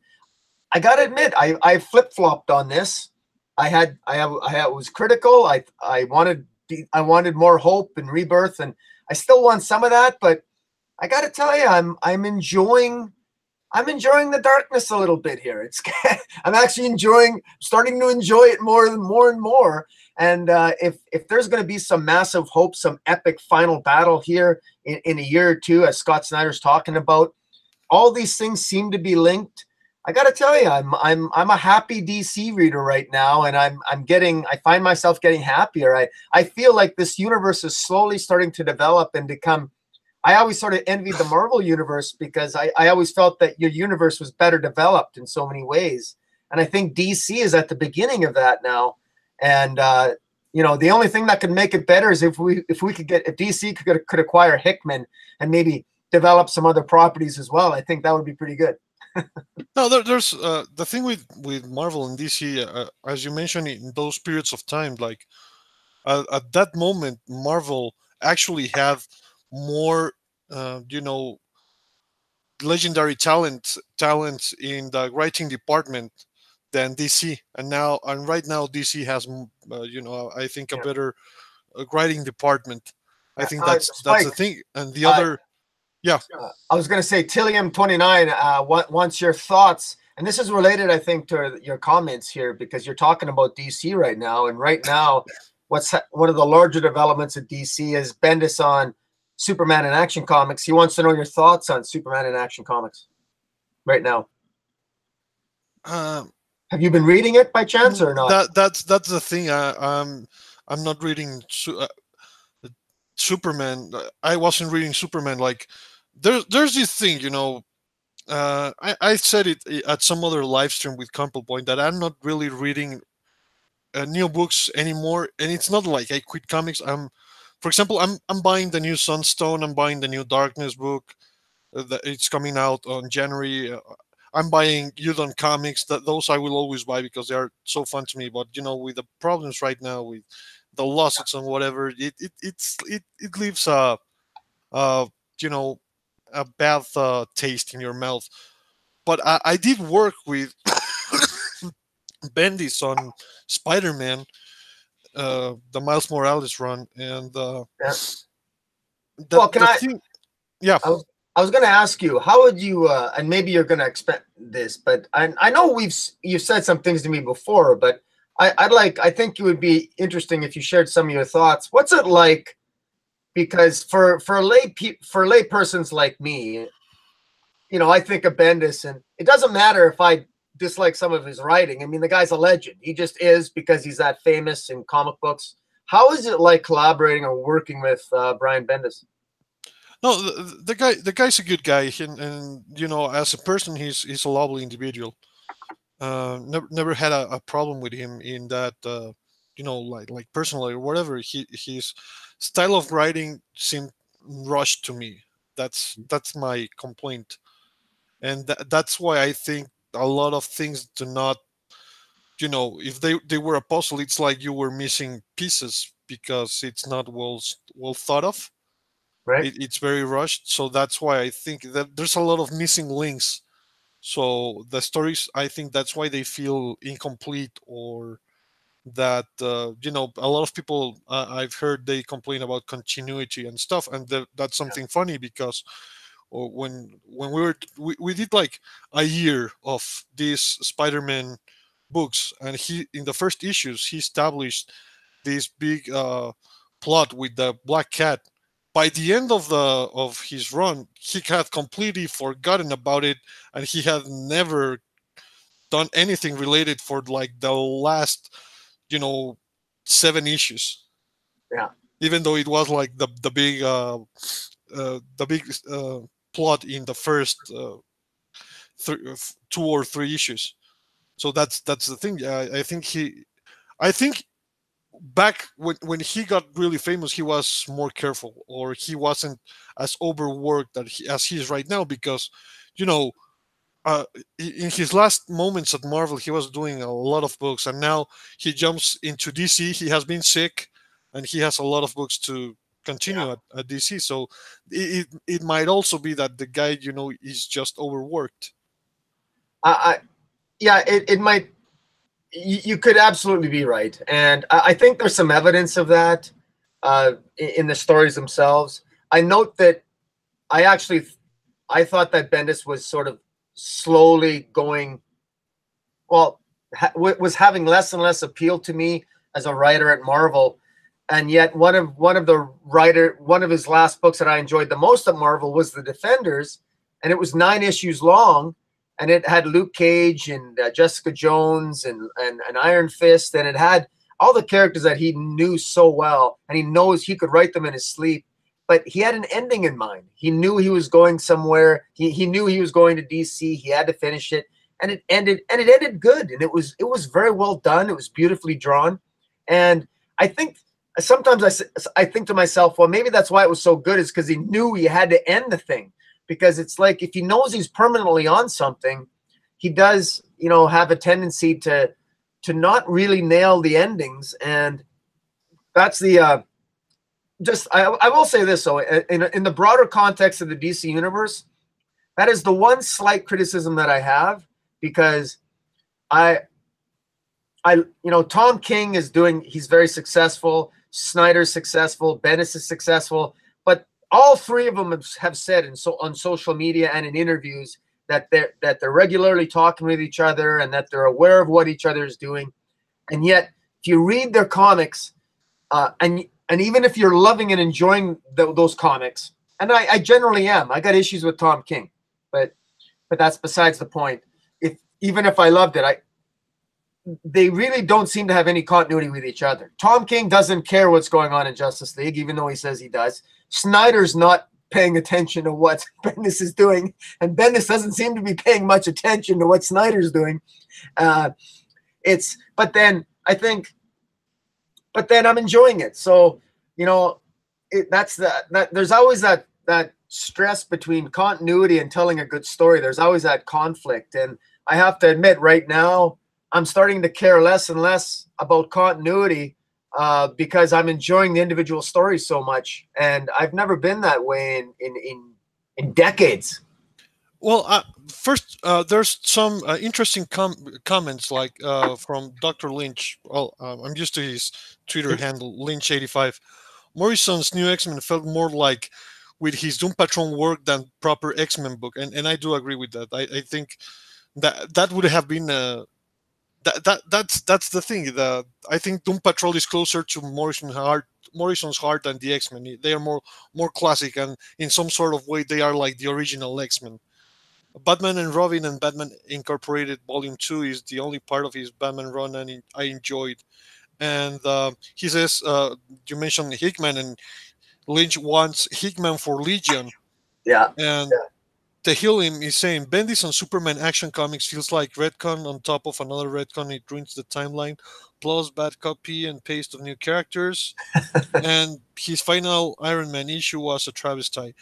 I gotta admit, I flip flopped on this. I was critical. I wanted more hope and rebirth, and I still want some of that. But I gotta tell you, I'm enjoying the darkness a little bit here. It's I'm actually starting to enjoy it more and more. And if there's going to be some massive hope, some epic final battle here in a year or two, as Scott Snyder's talking about, all these things seem to be linked. I got to tell you, I'm a happy DC reader right now, and I find myself getting happier. I feel like this universe is slowly starting to develop and become. I always sort of envied the Marvel universe because I always felt that your universe was better developed in so many ways. And I think DC is at the beginning of that now. And the only thing that could make it better is if DC could acquire Hickman and maybe develop some other properties as well. I think that would be pretty good. No, there's the thing with Marvel and DC, as you mentioned, in those periods of time, like at that moment, Marvel actually had more, legendary talents in the writing department than DC. And right now DC has, I think a Yeah. better writing department. I think that's the Spike, thing. And the other, yeah. I was going to say, Tillium29 wants your thoughts. And this is related, I think, to your comments here, because you're talking about DC right now. And right now, one of the larger developments at DC is Bendis on Superman in Action Comics. He wants to know your thoughts on Superman in Action Comics right now. Have you been reading it by chance or not? That's the thing. I'm not reading Superman. I wasn't reading Superman. Like there's this thing, I said it at some other live stream with Counterpoint that I'm not really reading new books anymore, and it's not like I quit comics. For example, I'm buying the new Sunstone. I'm buying the new Darkness book. It's coming out on January. I'm buying Udon comics. Those I will always buy because they are so fun to me. But with the problems right now with the lawsuits and whatever, it leaves uh you know a bad taste in your mouth. But I did work with Bendis on Spider-Man, the Miles Morales run, and Yeah. Well, can I? thing, yeah. I was going to ask you, how would you? And maybe you're going to expect this, but I know you've said some things to me before, but I think it would be interesting if you shared some of your thoughts. What's it like? Because for lay persons like me, I think of Bendis, and it doesn't matter if I dislike some of his writing. I mean, the guy's a legend. He just is because he's that famous in comic books. How is it like collaborating or working with Brian Bendis? No, the guy's a good guy, and as a person, he's a lovely individual. Never had a problem with him in that, like personally or whatever. His style of writing seemed rushed to me. That's my complaint, and that's why I think a lot of things do not, if they were a puzzle, it's like you were missing pieces because it's not well thought of. Right. It's very rushed, so that's why I think that there's a lot of missing links. So the stories, I think that's why they feel incomplete, or that a lot of people, I've heard, they complain about continuity and stuff, and that's something funny because when we did like a year of these Spider-Man books, and he in the first issues he established this big plot with the Black Cat. By the end of his run, he had completely forgotten about it, and he had never done anything related for like the last, you know, 7 issues. Yeah. Even though it was like the big plot in the first 2 or 3 issues. So that's the thing. I think back when he got really famous, he was more careful, or he wasn't as overworked as he is right now, because, you know, in his last moments at Marvel, he was doing a lot of books, and now he jumps into DC. He has been sick, and he has a lot of books to Yeah. continue at DC. So it might also be that the guy, is just overworked. I yeah, it might. You could absolutely be right, and I think there's some evidence of that in the stories themselves. I note that I actually I thought that Bendis was sort of slowly going, well, was having less and less appeal to me as a writer at Marvel, and yet one of his last books that I enjoyed the most at Marvel was The Defenders, and it was 9 issues long, and it had Luke Cage and Jessica Jones and Iron Fist, and it had all the characters that he knew so well, and he knows he could write them in his sleep. But he had an ending in mind. He knew he was going somewhere. He knew he was going to DC. He had to finish it, and it ended good, and it was very well done. It was beautifully drawn, and I think sometimes I think to myself, well, maybe that's why it was so good, is because he knew he had to end the thing, because it's like if he knows he's permanently on something, he does, have a tendency to not really nail the endings, and that's the just I will say this though, in the broader context of the DC universe, that is the one slight criticism that I have, because I Tom King he's very successful, Snyder's successful, Bendis is successful, but all three of them have said on social media and in interviews that they're regularly talking with each other and that they're aware of what each other is doing. And yet, if you read their comics, and even if you're loving and enjoying those comics, and I generally am, I got issues with Tom King, but that's besides the point. Even if I loved it, they really don't seem to have any continuity with each other. Tom King doesn't care what's going on in Justice League, even though he says he does. Snyder's not paying attention to what Bendis is doing, and Bendis doesn't seem to be paying much attention to what Snyder's doing. But then I'm enjoying it. So, there's always that stress between continuity and telling a good story. There's always that conflict, and I have to admit, right now, I'm starting to care less and less about continuity because I'm enjoying the individual stories so much, and I've never been that way in decades. Well, first, there's some interesting comments, like from Dr. Lynch. Well, I'm used to his Twitter handle, Lynch85. Morrison's new X-Men felt more like with his Doom Patrol work than proper X-Men book, and I do agree with that. I think that would have been that's the thing. I think Doom Patrol is closer to Morrison's heart than the X-Men. They are more classic, and in some sort of way, they are like the original X-Men. Batman and Robin and Batman Incorporated Volume 2 is the only part of his Batman run and I enjoyed. And he says, you mentioned Hickman, and Lynch wants Hickman for Legion. Yeah. And the Helium is saying, Bendis on Superman Action Comics feels like retcon on top of another retcon. It ruins the timeline. Plus bad copy and paste of new characters. And his final Iron Man issue was a travesty.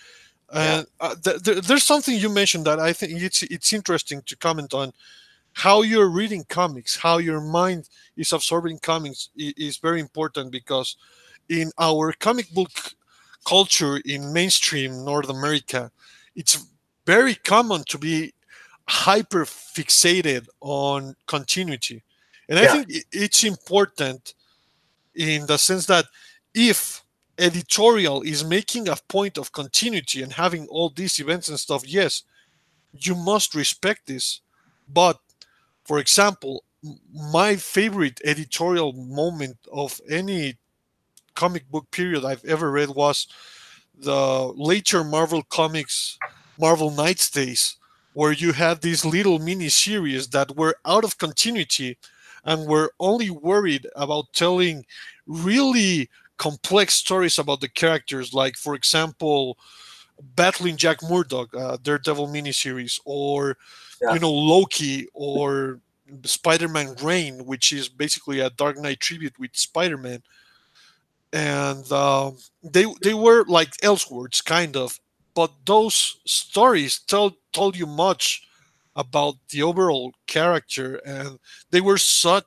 Yeah. And there's something you mentioned that I think it's interesting to comment on. How you're reading comics, how your mind is absorbing comics is very important, because in our comic book culture in mainstream North America, it's very common to be hyper fixated on continuity. And I Yeah. think it's important in the sense that if editorial is making a point of continuity and having all these events and stuff, yes, you must respect this. But for example, my favorite editorial moment of any comic book period I've ever read was the later Marvel Comics, Marvel Knights days, where you had these little mini series that were out of continuity and were only worried about telling really complex stories about the characters, like, for example, battling Jack Murdock, Daredevil miniseries, or Yeah. Loki, or Spider-Man Reign, which is basically a Dark Knight tribute with Spider-Man. And they were like Elseworlds, kind of, but those stories told you much about the overall character, and they were so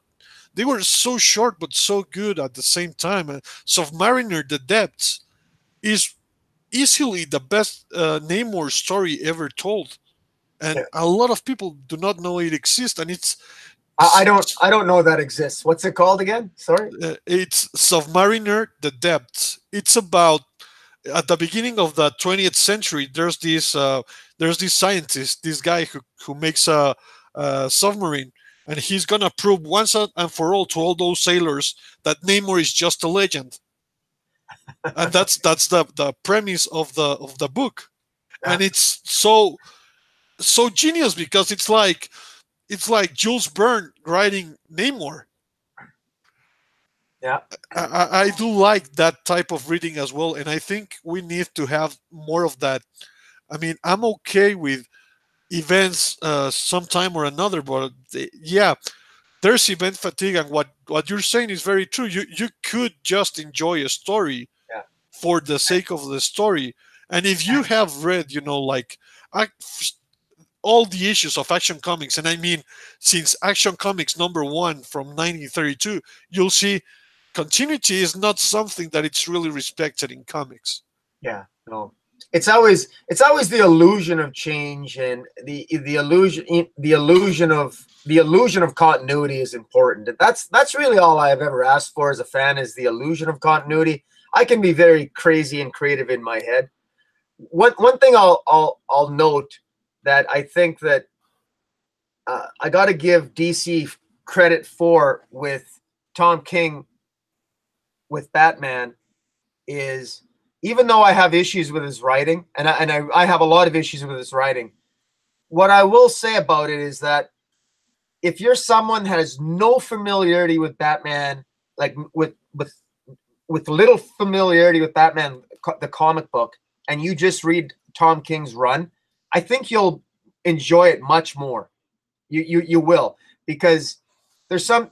short but so good at the same time. And Submariner: The Depths is easily the best Namor story ever told, and Yeah. a lot of people do not know it exists. And I don't know that exists. What's it called again? Sorry. it's Submariner: The Depths. It's about, at the beginning of the 20th century, there's this scientist, this guy who makes a submarine, and he's gonna prove once and for all to all those sailors that Namor is just a legend. And that's the premise of the book. Yeah. And it's so genius, because it's like Jules Verne writing Namor. Yeah. I do like that type of reading as well, and I think we need to have more of that. I mean, I'm okay with events sometime or another, but yeah, there's event fatigue, and what you're saying is very true. You could just enjoy a story Yeah. for the sake of the story, and if you have read, like, I, all the issues of Action Comics, and I mean, since Action Comics number one from 1932, you'll see continuity is not something that it's really respected in comics. Yeah. No. It's always the illusion of change, and the illusion of continuity is important. That's really all I have ever asked for as a fan, is the illusion of continuity. I can be very crazy and creative in my head. One thing I'll note, that I think that I got to give DC credit for with Tom King with Batman, is, even though I have issues with his writing, and I have a lot of issues with his writing, what I will say about it is that if you're someone that has no familiarity with Batman, like with little familiarity with Batman, the comic book, and you just read Tom King's run, I think you'll enjoy it much more. You will, because there's some,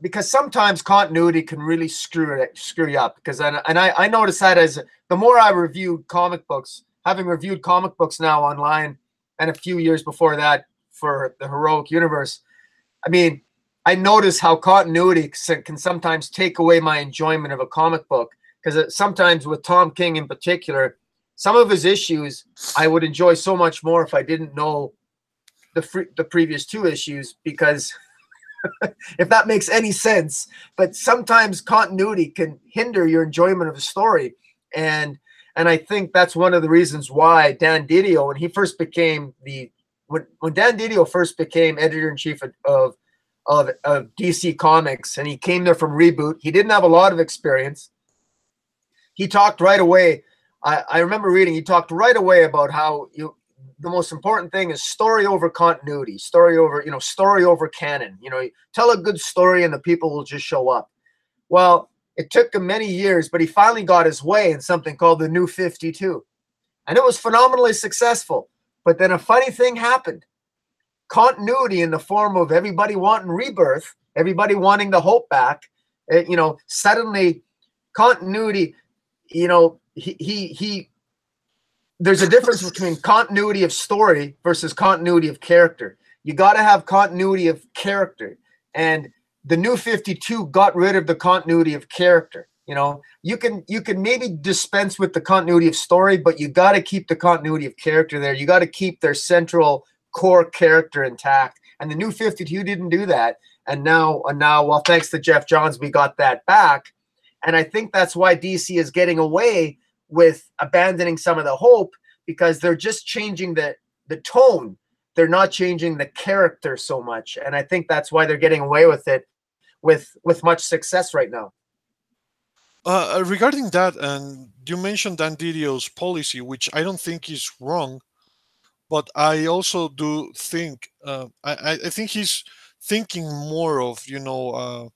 because sometimes continuity can really screw you up. Because I notice that, as the more I review comic books, having reviewed comic books now online, and a few years before that for the Heroic Universe, I mean, I notice how continuity can sometimes take away my enjoyment of a comic book. Because sometimes with Tom King in particular, some of his issues I would enjoy so much more if I didn't know the previous two issues, because if that makes any sense. But sometimes continuity can hinder your enjoyment of the story, and I think that's one of the reasons why Dan Didio, when Dan Didio first became editor-in-chief of DC Comics, and he came there from Reboot, he didn't have a lot of experience. He talked right away. I remember reading. He talked right away about how the most important thing is story over continuity, story over canon. Tell a good story and the people will just show up. Well, it took him many years, but he finally got his way in something called the New 52. And it was phenomenally successful. But then a funny thing happened. Continuity, in the form of everybody wanting rebirth, everybody wanting the hope back, suddenly continuity, he there's a difference between continuity of story versus continuity of character. You got to have continuity of character, and the New 52 got rid of the continuity of character. You know, you can maybe dispense with the continuity of story, but you got to keep the continuity of character there. You got to keep their central core character intact, and the New 52 didn't do that. And now, well, thanks to Jeff Johns, we got that back, and I think that's why DC is getting away with abandoning some of the hope, because they're just changing the tone. They're not changing the character so much, and I think that's why they're getting away with it with much success right now. Regarding that, and you mentioned Dan Didio's policy, which I don't think is wrong, but I also do think I think he's thinking more of, you know,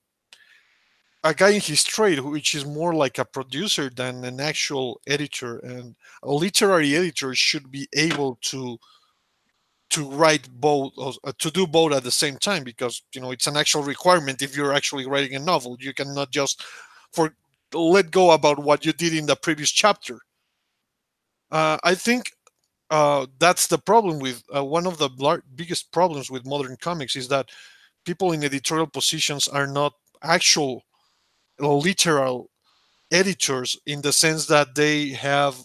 a guy in his trade, which is more like a producer than an actual editor, and a literary editor should be able to write both, to do both at the same time, because, you know, it's an actual requirement. If you're actually writing a novel, you cannot just let go about what you did in the previous chapter. I think that's the problem with one of the biggest problems with modern comics, is that people in editorial positions are not actual literal editors, in the sense that they have,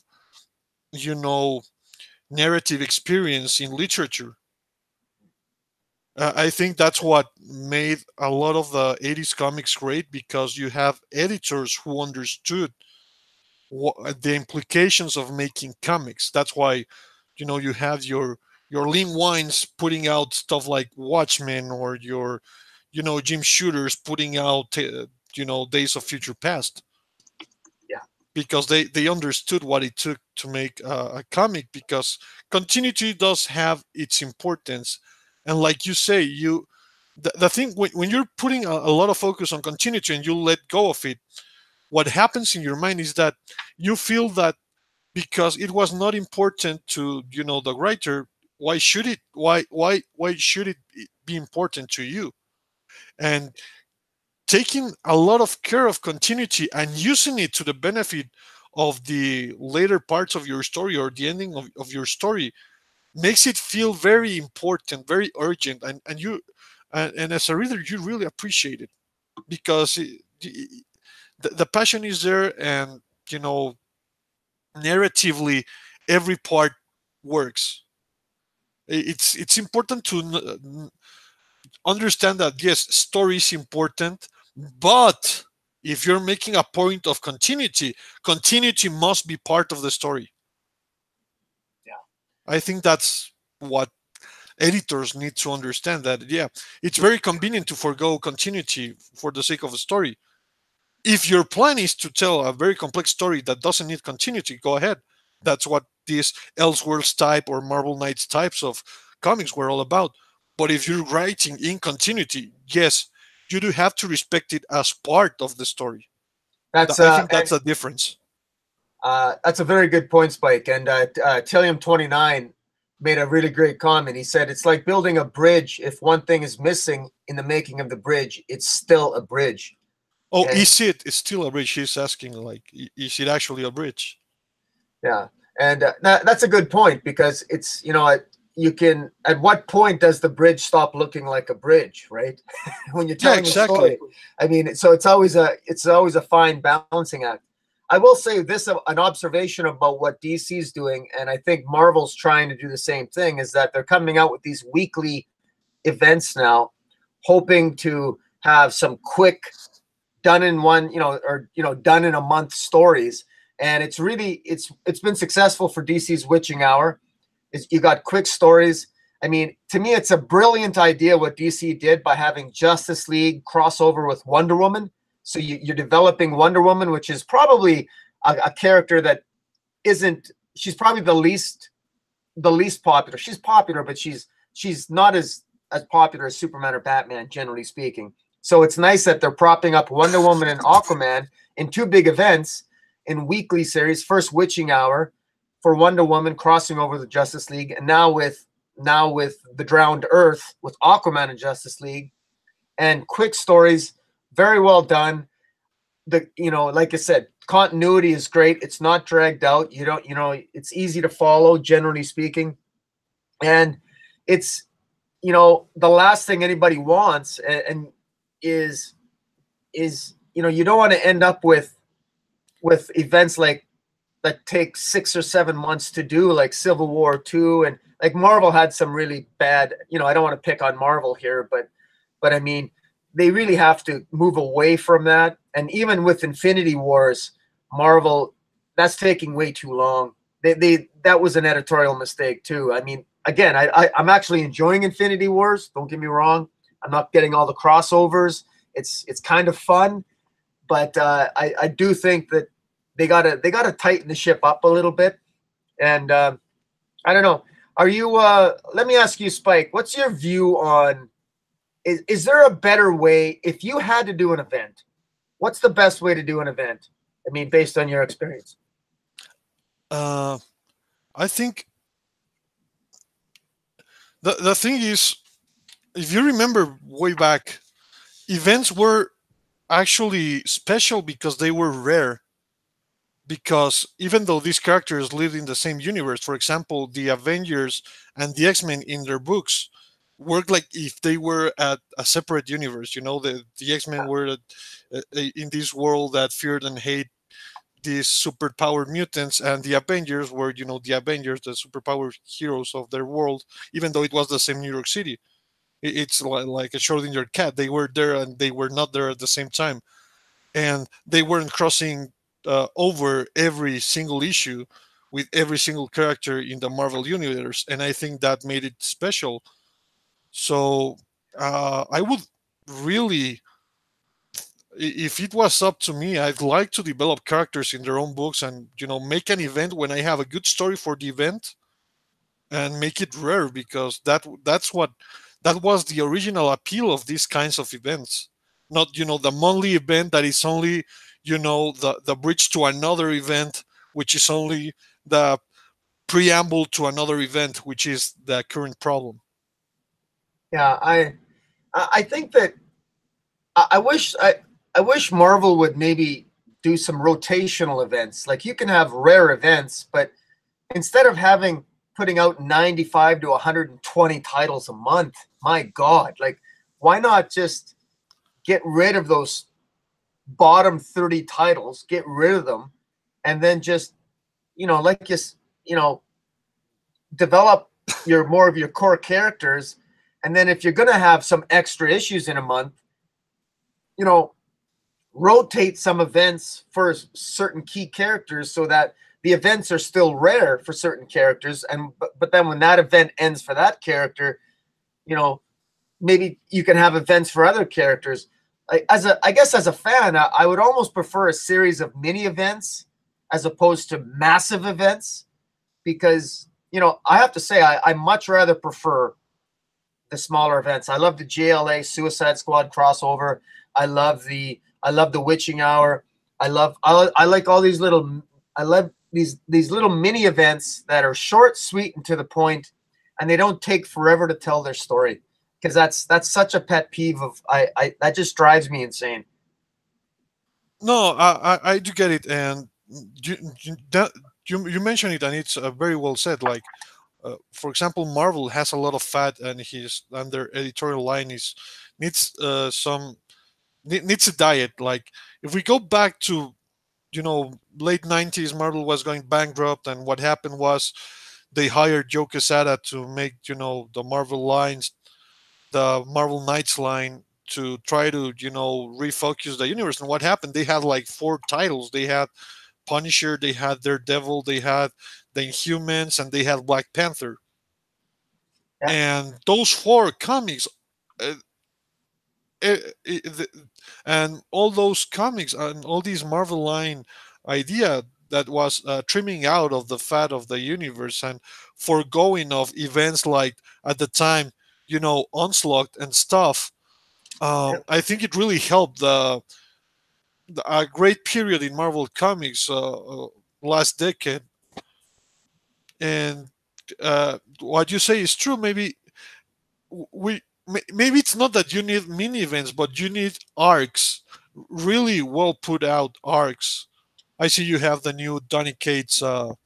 you know, narrative experience in literature. I think that's what made a lot of the 80s comics great, because you have editors who understood the implications of making comics. That's why, you know, you have your Lin Wines putting out stuff like Watchmen, or your, you know, Jim Shooters putting out, you know, Days of Future Past. Yeah. Because they understood what it took to make a comic, because continuity does have its importance. And like you say, the thing, when you're putting a lot of focus on continuity and you let go of it, what happens in your mind is that you feel that because it was not important to, you know, the writer, why should it be important to you? And taking a lot of care of continuity and using it to the benefit of the later parts of your story, or the ending of your story, makes it feel very important, very urgent, and as a reader, you really appreciate it, because the passion is there, and, you know, narratively, every part works. It's important to understand that, yes, story is important, but if you're making a point of continuity must be part of the story. Yeah, I think that's what editors need to understand, that, yeah, it's very convenient to forego continuity for the sake of a story. If your plan is to tell a very complex story that doesn't need continuity, go ahead. That's what these Elseworlds type or Marvel Knights types of comics were all about. But if you're writing in continuity, yes, you do have to respect it as part of the story. I think that's a difference. That's a very good point, Spike. And Tillium29 made a really great comment. He said, it's like building a bridge. If one thing is missing in the making of the bridge, it's still a bridge. Oh, and is it? It's still a bridge. He's asking, like, is it actually a bridge? Yeah. And that's a good point, because it's, you know, you can, at what point does the bridge stop looking like a bridge, right? When you're telling a story. I mean, so it's always a fine balancing act. I will say this, an observation about what DC's doing, and I think Marvel's trying to do the same thing, is that they're coming out with these weekly events now, hoping to have some quick done in one, done in a month stories. And it's really, it's been successful for DC's Witching Hour. You got quick stories. I mean, to me, it's a brilliant idea what DC did by having Justice League crossover with Wonder Woman. So you're developing Wonder Woman, which is probably a character that isn't, she's probably the least popular. She's popular, but she's not as popular as Superman or Batman, generally speaking. So it's nice that they're propping up Wonder Woman and Aquaman in two big events in weekly series. First Witching Hour for Wonder Woman crossing over the Justice League, and now with the Drowned Earth with Aquaman and Justice League, and quick stories, very well done. like I said, continuity is great. It's not dragged out. It's easy to follow, generally speaking. And it's, the last thing anybody wants and is you don't want to end up with events like that take 6 or 7 months to do, like Civil War 2. And like Marvel had some really bad, I don't want to pick on Marvel here, but I mean, they really have to move away from that. And even with Infinity Wars, Marvel, that's taking way too long. That was an editorial mistake too. I mean, again, I'm actually enjoying Infinity Wars. Don't get me wrong. I'm not getting all the crossovers. It's kind of fun, but I do think that they gotta tighten the ship up a little bit. And I don't know. Are you? Let me ask you, Spike. What's your view on? Is there a better way if you had to do an event? What's the best way to do an event? I mean, based on your experience. I think the thing is, if you remember way back, events were actually special because they were rare. Because even though these characters lived in the same universe, for example, the Avengers and the X-Men in their books worked like if they were at a separate universe. The X-Men were in this world that feared and hate these superpowered mutants, and the Avengers were, the Avengers, the superpowered heroes of their world, even though it was the same New York City. It's like a Schrodinger cat. They were there and they were not there at the same time. And they weren't crossing over every single issue with every single character in the Marvel universe. And I think that made it special. So I would really, if it was up to me, I'd like to develop characters in their own books and make an event when I have a good story for the event and make it rare, because that was the original appeal of these kinds of events. Not the monthly event that is only the bridge to another event, which is only the preamble to another event, which is the current problem. Yeah, I think that I wish Marvel would maybe do some rotational events. Like, you can have rare events, but instead of putting out 95 to 120 titles a month, my God, like, why not just get rid of those bottom 30 titles, get rid of them, and then just, develop more of your core characters. And then if you're going to have some extra issues in a month, rotate some events for certain key characters so that the events are still rare for certain characters. But then when that event ends for that character, maybe you can have events for other characters. I guess as a fan, I would almost prefer a series of mini events as opposed to massive events, because, I have to say, I much rather prefer the smaller events. I love the JLA Suicide Squad crossover. I love the Witching Hour. I like all these little, I love these little mini events that are short, sweet, and to the point, and they don't take forever to tell their story. Because that's such a pet peeve of that just drives me insane. No, I do get it, and you mentioned it, and it's very well said. Like, for example, Marvel has a lot of fat, and their editorial line needs needs a diet. Like, if we go back to late 90s, Marvel was going bankrupt, and what happened was they hired Joe Quesada to make the Marvel lines, the Marvel Knights line, to try to refocus the universe. And what happened? They had like 4 titles. They had Punisher, they had Daredevil, they had the Inhumans, and they had Black Panther. Yeah. And those 4 comics, and all those comics and all these Marvel line idea that was trimming out of the fat of the universe and foregoing of events like, at the time, Onslaught and stuff. I think it really helped a great period in Marvel Comics last decade. And what you say is true. Maybe maybe it's not that you need mini events, but you need arcs, really well put out arcs. I see you have the new Donny Cates Marvel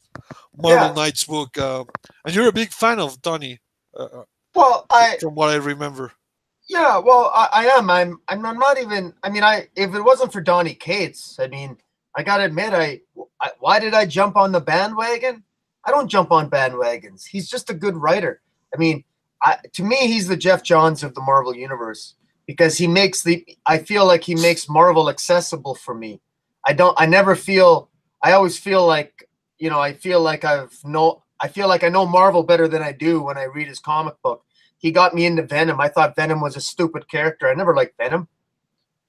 Yeah. Knights book, and you're a big fan of Donny, Well, from what I remember. yeah, well, I am. I'm not even. I mean, if it wasn't for Donny Cates, I mean, I gotta admit, why did I jump on the bandwagon? I don't jump on bandwagons. He's just a good writer. I mean, to me, he's the Jeff Johns of the Marvel universe because he makes the. I feel like he makes Marvel accessible for me. I don't. I never feel. I always feel like I feel like I feel like I know Marvel better than I do when I read his comic book. He got me into Venom. I thought Venom was a stupid character. I never liked Venom.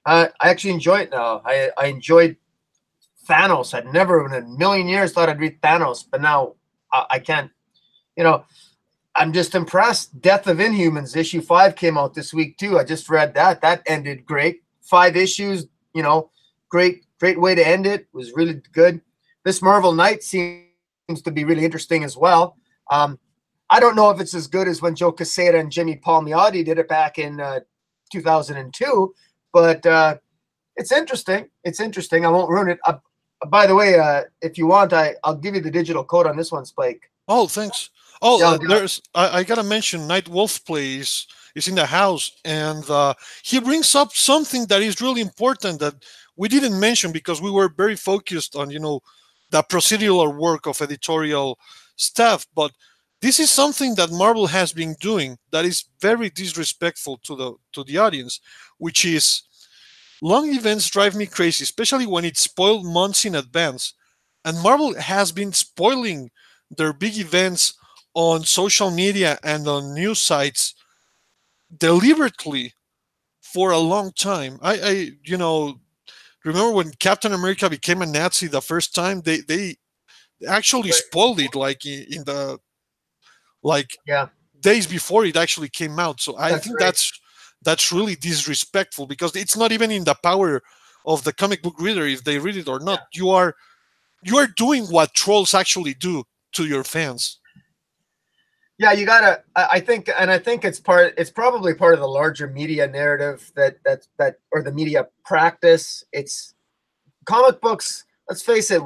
I actually enjoy it now. I enjoyed Thanos. I'd never in a million years thought I'd read Thanos, but now I can't. You know, I'm just impressed. Death of Inhumans issue 5 came out this week too. I just read that. That ended great. 5 issues. Great way to end it. It was really good. This Marvel Knight seems to be really interesting as well. I don't know if it's as good as when Joe Quesada and Jimmy Palmiotti did it back in 2002, but it's interesting. It's interesting. I won't ruin it. By the way, if you want, I'll give you the digital code on this one, Spike. Oh, thanks. Oh, Yeah, I gotta mention Night Wolf plays is in the house, and he brings up something that is really important that we didn't mention because we were very focused on the procedural work of editorial staff, but this is something that Marvel has been doing that is very disrespectful to the audience, which is long events drive me crazy, especially when it's spoiled months in advance. And Marvel has been spoiling their big events on social media and on news sites deliberately for a long time. I remember when Captain America became a Nazi the first time, they actually spoiled it like in the like yeah, days before it actually came out. So I that's think right. that's really disrespectful because it's not even in the power of the comic book reader if they read it or not. You are doing what trolls actually do to your fans. Yeah, you gotta. I think, and I think it's part. It's probably part of the larger media narrative that or the media practice. It's comic books. Let's face it.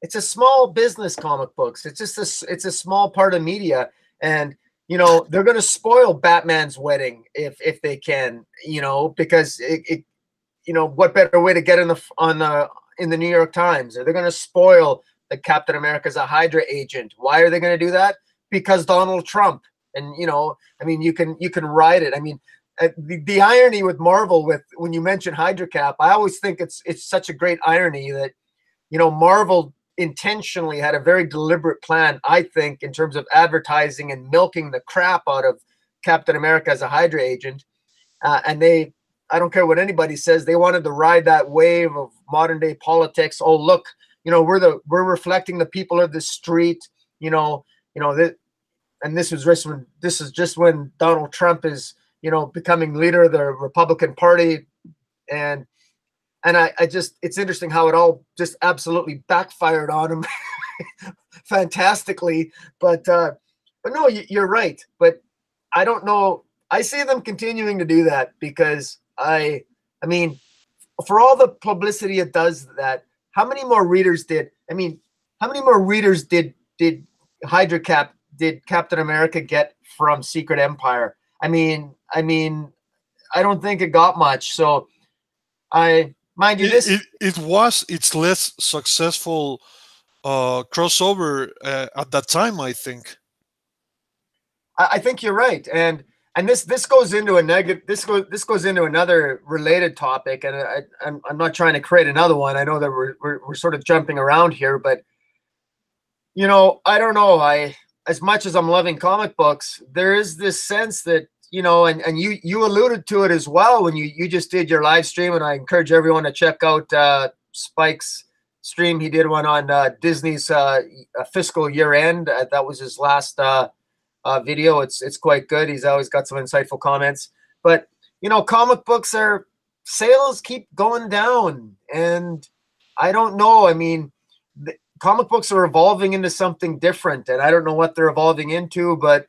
It's a small business. Comic books. It's a small part of media, and they're going to spoil Batman's wedding if they can. Because what better way to get in the New York Times? Or they're going to spoil that Captain America's a Hydra agent. Why are they going to do that? Because Donald Trump. And I mean, you can ride it. I mean, the irony with Marvel, with when you mention Hydra Cap, I always think it's such a great irony that Marvel intentionally had a very deliberate plan, I think, in terms of advertising and milking the crap out of Captain America as a Hydra agent. And I don't care what anybody says, they wanted to ride that wave of modern day politics. Oh, look, we're reflecting the people of the street, and this is just when Donald Trump is, becoming leader of the Republican Party. And I just, it's interesting how it all just absolutely backfired on him fantastically. But no, you're right. But I don't know. I see them continuing to do that because I mean, for all the publicity it does that, how many more readers did Hydra Cap did Captain America get from Secret Empire? I mean, I don't think it got much. So mind you, It was its less successful crossover at that time, I think. I think you're right, and this goes into a negative. This goes into another related topic, and I'm not trying to create another one. I know that we're sort of jumping around here, but I don't know. As much as I'm loving comic books, there is this sense that and you alluded to it as well when you just did your live stream, and I encourage everyone to check out Spike's stream. He did one on Disney's fiscal year end. That was his last video. It's quite good. He's always got some insightful comments. But comic books sales keep going down, and I don't know. I mean, comic books are evolving into something different, and I don't know what they're evolving into, but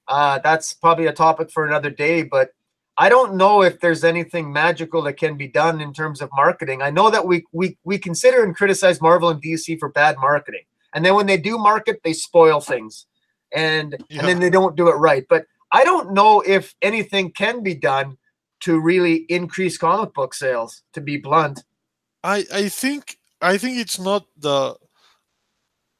that's probably a topic for another day. But I don't know if there's anything magical that can be done in terms of marketing. I know that we consider and criticize Marvel and DC for bad marketing, and then when they do market, they spoil things, and then they don't do it right. But I don't know if anything can be done to really increase comic book sales. To be blunt, I think it's not the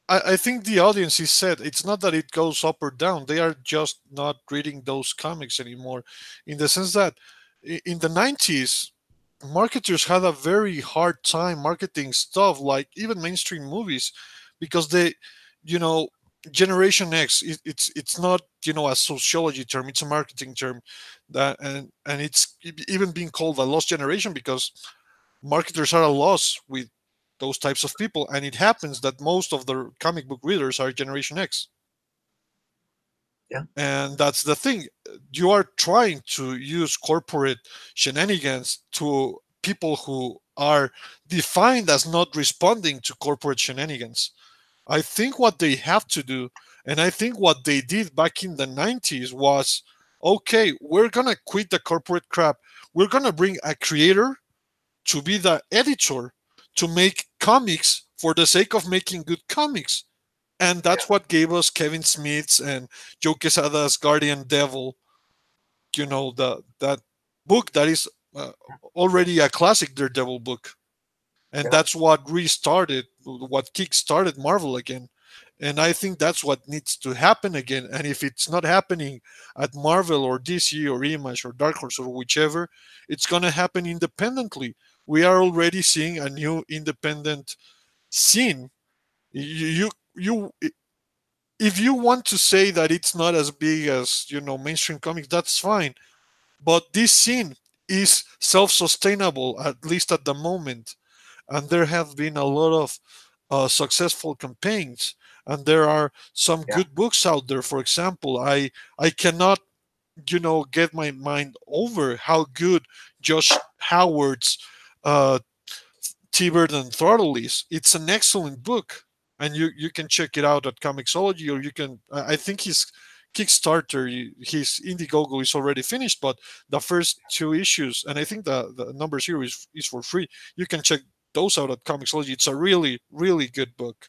I think the audience is set. It's not that it goes up or down. They are just not reading those comics anymore, in the sense that in the 90s, marketers had a very hard time marketing stuff like even mainstream movies, because they, you know, Generation X. It's not, a sociology term. It's a marketing term, that and it's even being called a lost generation because marketers are at a loss with those types of people, and it happens that most of the comic book readers are Generation X. Yeah. And that's the thing. You are trying to use corporate shenanigans to people who are defined as not responding to corporate shenanigans. I think what they have to do, and I think what they did back in the 90s was, okay, we're going to quit the corporate crap. We're going to bring a creator to be the editor to make comics for the sake of making good comics. And that's what gave us Kevin Smith's and Joe Quesada's Guardian Devil, that book that is already a classic Daredevil book. And that's what restarted, what kick-started Marvel again. And I think that's what needs to happen again. And if it's not happening at Marvel or DC or Image or Dark Horse or whichever, it's going to happen independently. We are already seeing a new independent scene. You if you want to say that it's not as big as mainstream comics, that's fine. But this scene is self-sustainable, at least at the moment, and there have been a lot of successful campaigns, and there are some good books out there. For example, I cannot get my mind over how good Josh Howard's T-Bird and Throttle is. It's an excellent book, and you can check it out at Comixology, or you can. I think his Kickstarter, his Indiegogo is already finished, but the first two issues, and I think the number zero is for free. You can check those out at Comixology. It's a really, really good book.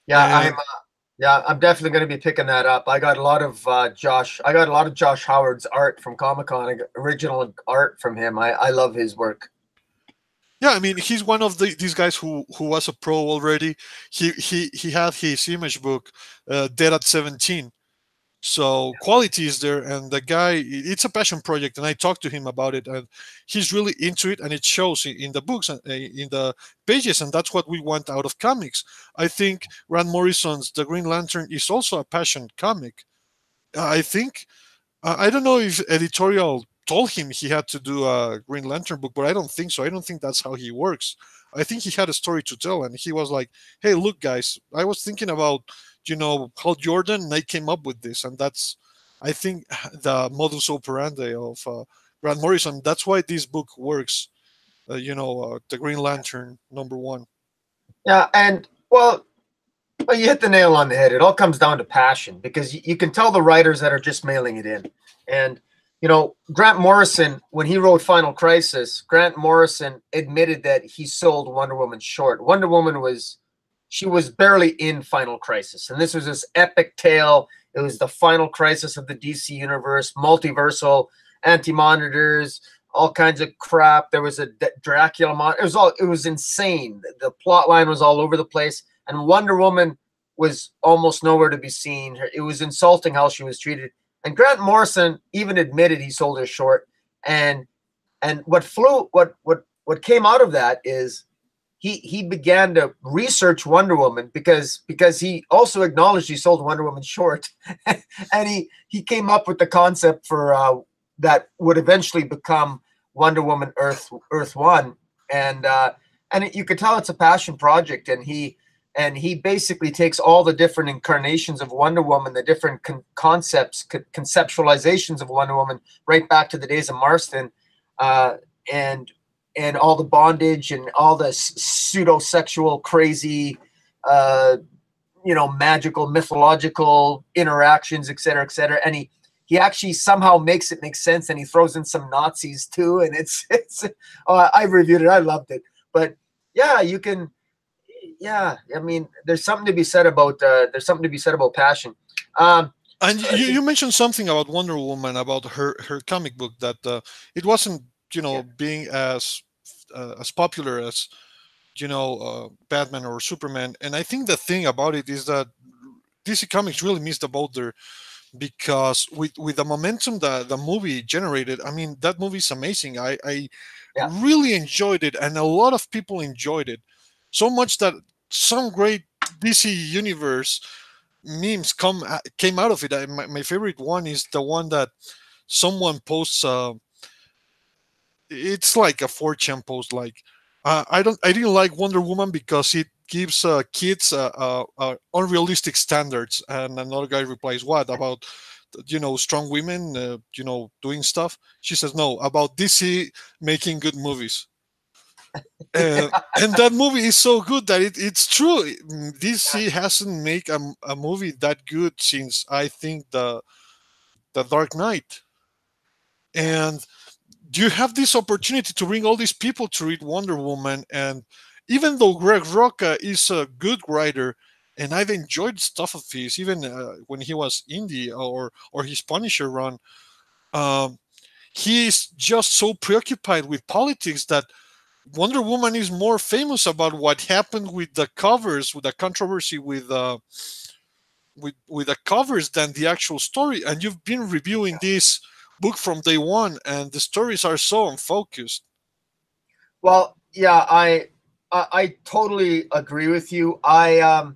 Yeah, I'm definitely going to be picking that up. I got a lot of Josh Howard's art from Comic-Con, original art from him. I love his work. Yeah, I mean, he's one of these guys who was a pro already. He had his Image book, Dead at 17. So quality is there, and the guy, it's a passion project, and I talked to him about it, and he's really into it, and it shows in the books and in the pages, and that's what we want out of comics. I think Grant Morrison's The Green Lantern is also a passion comic. I think, I don't know if editorial told him he had to do a Green Lantern book, but I don't think so. I don't think that's how he works. I think he had a story to tell, and he was like, hey, look, guys, I was thinking about Hal Jordan, and I came up with this, and that's, I think, the modus operandi of Grant Morrison. That's why this book works. The Green Lantern #1. Yeah, and well, you hit the nail on the head. It all comes down to passion, because you can tell the writers that are just mailing it in. And Grant Morrison, when he wrote Final Crisis, Grant Morrison admitted that he sold Wonder Woman short. Wonder Woman was barely in Final Crisis, and this was this epic tale. It was the final crisis of the DC universe, multiversal, anti-monitors, all kinds of crap. There was a Dracula it was insane. The plot line was all over the place, and Wonder Woman was almost nowhere to be seen. It was insulting how she was treated. And Grant Morrison even admitted he sold her short. And what came out of that is he began to research Wonder Woman because he also acknowledged he sold Wonder Woman short, and he came up with the concept for that would eventually become Wonder Woman Earth 1, and you could tell it's a passion project, and he basically takes all the different incarnations of Wonder Woman, the different conceptualizations of Wonder Woman, right back to the days of Marston, and all the bondage and all the pseudo-sexual, crazy, magical, mythological interactions, et cetera, et cetera. And he he actually somehow makes it make sense, and he throws in some Nazis too, and it's I reviewed it, I loved it. But yeah, you can, yeah, I mean, there's something to be said about passion. And you mentioned something about Wonder Woman, about her comic book, that it wasn't, being as popular as, Batman or Superman. And I think the thing about it is that DC Comics really missed the boat there, because with the momentum that the movie generated, I mean, that movie is amazing. I Yeah. really enjoyed it, and a lot of people enjoyed it so much that some great DC Universe memes came out of it. My favorite one is the one that someone posts. It's like a 4chan post, like, I didn't like Wonder Woman because it gives kids unrealistic standards. And another guy replies, what about, strong women, doing stuff? She says, no, about DC making good movies. And that movie is so good that it's true. DC hasn't made a movie that good since, I think, the Dark Knight. And you have this opportunity to bring all these people to read Wonder Woman. And even though Greg Rucka is a good writer, and I've enjoyed stuff of his, even when he was indie, or his Punisher run, he's just so preoccupied with politics that Wonder Woman is more famous about what happened with the covers, with the controversy with the covers, than the actual story. And you've been reviewing this book from day one, and the stories are so unfocused. Well, yeah, I totally agree with you. I've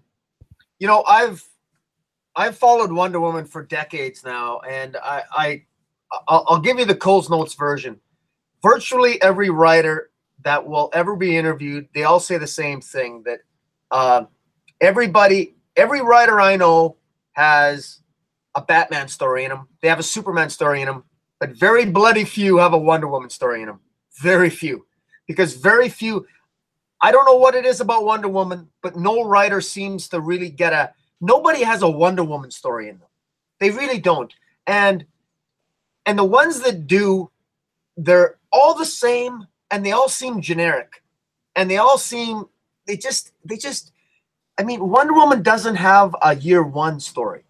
followed Wonder Woman for decades now, and I'll give you the Coles Notes version. Virtually every writer that will ever be interviewed, they all say the same thing, that every writer I know has a Batman story in them. They have a Superman story in them, but very bloody few have a Wonder Woman story in them. Very few. Because very few, I don't know what it is about Wonder Woman, but no writer seems to really nobody has a Wonder Woman story in them. They really don't. And the ones that do, they're all the same, and they all seem generic. And they just, I mean, Wonder Woman doesn't have a year one story.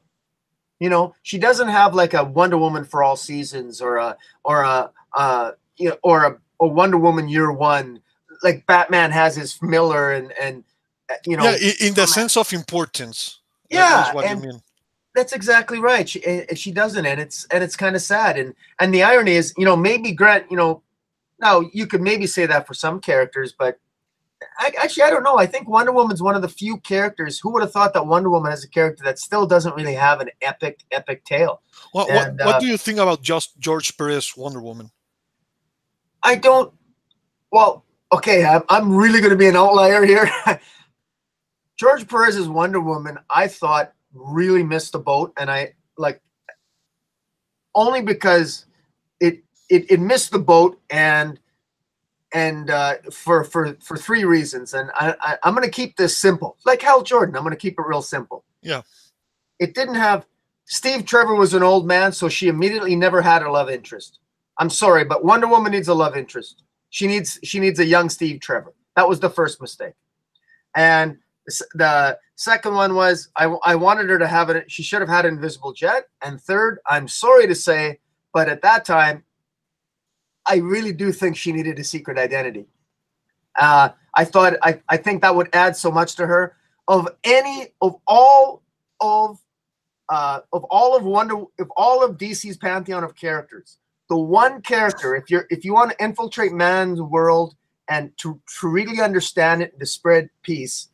She doesn't have like a Wonder Woman for all seasons, or a Wonder Woman year one, like Batman has his Miller, and yeah, in the sense of importance. Yeah, that's what you mean. That's exactly right. She doesn't, and it's kind of sad. And the irony is, maybe Grant, now you could maybe say that for some characters, but I don't know. I think Wonder Woman's one of the few characters. Who would have thought that Wonder Woman is a character that still doesn't really have an epic tale? What do you think about just George Perez Wonder Woman? I don't. Well, okay, I'm really going to be an outlier here. George Perez's Wonder Woman, I thought, really missed the boat, and only because it missed the boat, and for three reasons. And I'm going to keep this simple, like Hal Jordan. I'm going to keep it real simple. Yeah. It didn't have Steve Trevor was an old man, so she immediately never had a love interest. I'm sorry, but Wonder Woman needs a love interest. She needs a young Steve Trevor. That was the first mistake. And the second one was I wanted her to have it. She should have had an invisible jet. And third, I'm sorry to say, but at that time, I really do think she needed a secret identity. I think that would add so much to her. Of all of DC's pantheon of characters, the one character, if you want to infiltrate man's world and to really understand it and to spread peace,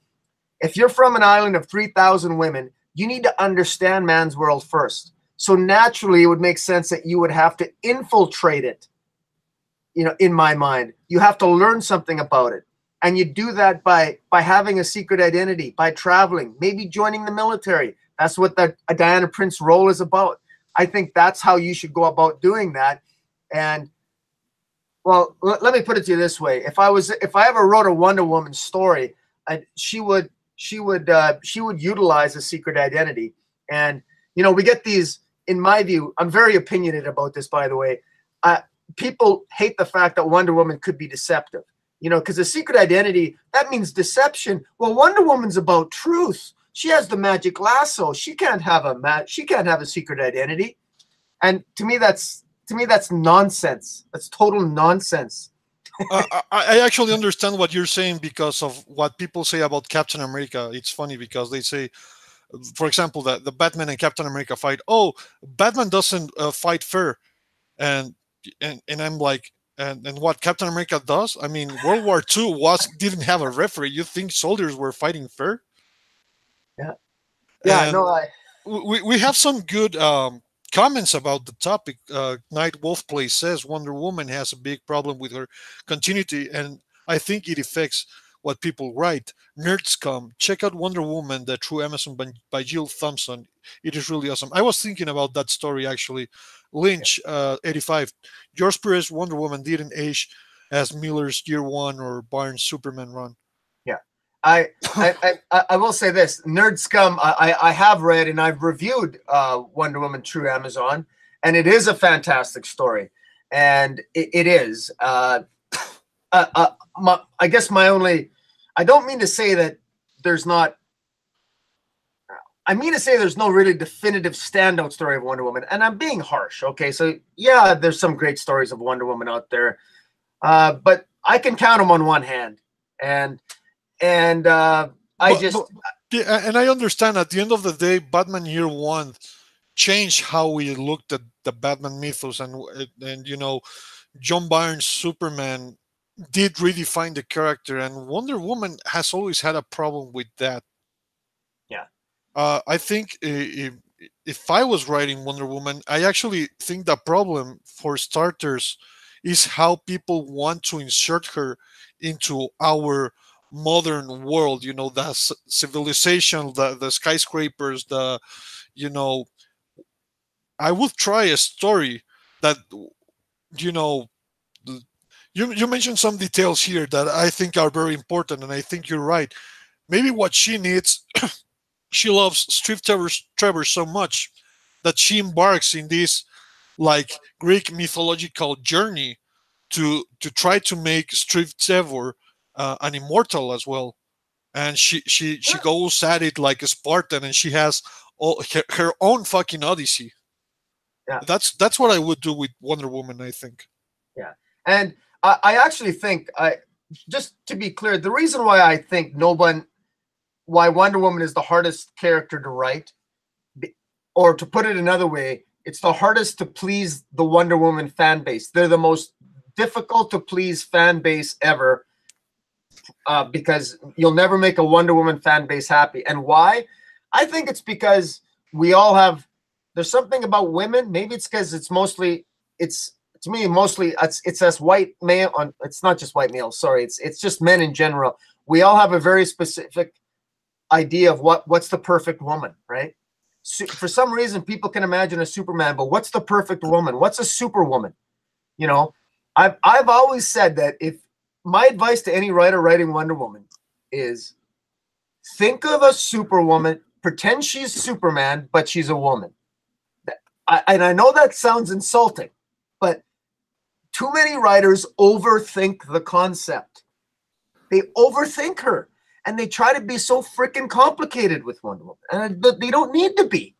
if you're from an island of 3,000 women, you need to understand man's world first. So naturally, it would make sense that you would have to infiltrate it. In my mind, you have to learn something about it. And you do that by having a secret identity, by traveling, maybe joining the military. That's what the Diana Prince role is about. I think that's how you should go about doing that. And well, let me put it to you this way: if I ever wrote a Wonder Woman story, she would utilize a secret identity. And we get these in my view, I'm very opinionated about this, by the way. People hate the fact that Wonder Woman could be deceptive, because a secret identity, that means deception. Well, Wonder Woman's about truth. She has the magic lasso. She can't have a secret identity. And to me, that's nonsense. That's total nonsense. I actually understand what you're saying because of what people say about Captain America. It's funny because they say, for example, that the Batman and Captain America fight. Oh, Batman doesn't fight fair, and I'm like, and what Captain America does? I mean, World War II didn't have a referee. You think soldiers were fighting fair? Yeah, and no, we have some good comments about the topic. Night Wolfplay says Wonder Woman has a big problem with her continuity, and I think it affects what people write. Nerds come. Check out Wonder Woman, the True Amazon by Jill Thompson. It is really awesome. I was thinking about that story actually. Lynch, 85. George Perez Wonder Woman didn't age as Miller's Year One or Barnes' Superman run. Yeah. I will say this. Nerd Scum, I have read and I've reviewed Wonder Woman True Amazon, and it is a fantastic story. And it is. I guess I don't mean to say that there's not. I mean to say there's no really definitive standout story of Wonder Woman, and I'm being harsh. Okay, so yeah, there's some great stories of Wonder Woman out there, but I can count them on one hand, and I understand at the end of the day, Batman Year One changed how we looked at the Batman mythos, and John Byrne's Superman did redefine the character, and Wonder Woman has always had a problem with that. Yeah. I think if I was writing Wonder Woman, I actually think the problem, for starters, is how people want to insert her into our modern world. The civilization, the skyscrapers, I would try a story that, you mentioned some details here that I think are very important, and I think you're right. Maybe what she needs, she loves Steve Trevor so much that she embarks in this like Greek mythological journey to try to make Steve Trevor an immortal as well. And she goes at it like a Spartan, and she has her own fucking odyssey. Yeah. That's what I would do with Wonder Woman, I think. Yeah. And I actually think, just to be clear, the reason why I think why Wonder Woman is the hardest character to write, or to put it another way, it's the hardest to please the Wonder Woman fan base. They're the most difficult to please fan base ever, because you'll never make a Wonder Woman fan base happy. And why? I think it's because there's something about women. Maybe it's because it's us white male. It's not just white males. Sorry. It's just men in general. We all have a very specific idea of what's the perfect woman, right? For some reason, people can imagine a Superman, but what's the perfect woman? What's a superwoman? I've always said that if my advice to any writer writing Wonder Woman is think of a superwoman, pretend she's Superman, but she's a woman. And I know that sounds insulting, but too many writers overthink the concept. They overthink her. And they try to be so freaking complicated with Wonder Woman, and they don't need to be.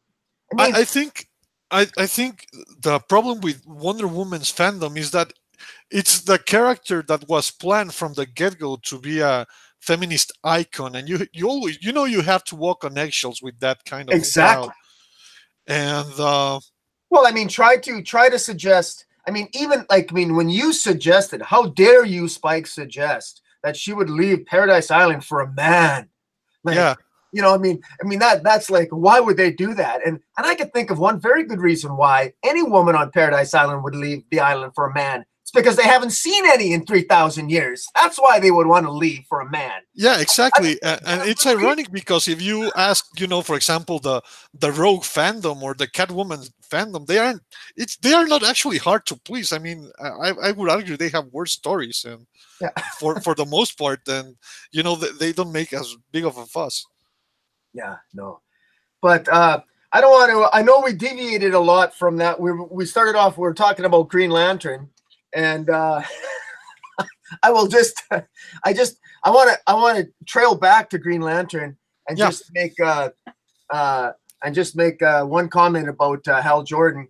I think the problem with Wonder Woman's fandom is that it's the character that was planned from the get-go to be a feminist icon, and you always you have to walk on eggshells with that kind of exactly. style. And well, I mean, try to suggest. I mean, when you suggested, how dare you, Spike, suggest that she would leave Paradise Island for a man? Yeah. I mean that's like, why would they do that? And I could think of one very good reason why any woman on Paradise Island would leave the island for a man. It's because they haven't seen any in 3,000 years. That's why they would want to leave for a man. Yeah, exactly. And it's ironic because if you ask, for example, the Rogue fandom or the Catwoman fandom, they are not actually hard to please. I mean, I would argue they have worse stories, and for the most part, and they don't make as big of a fuss. Yeah, no. But I don't want to. I know we deviated a lot from that. We started off. We were talking about Green Lantern, and I will just. I want to trail back to Green Lantern and Yeah. just make one comment about Hal Jordan.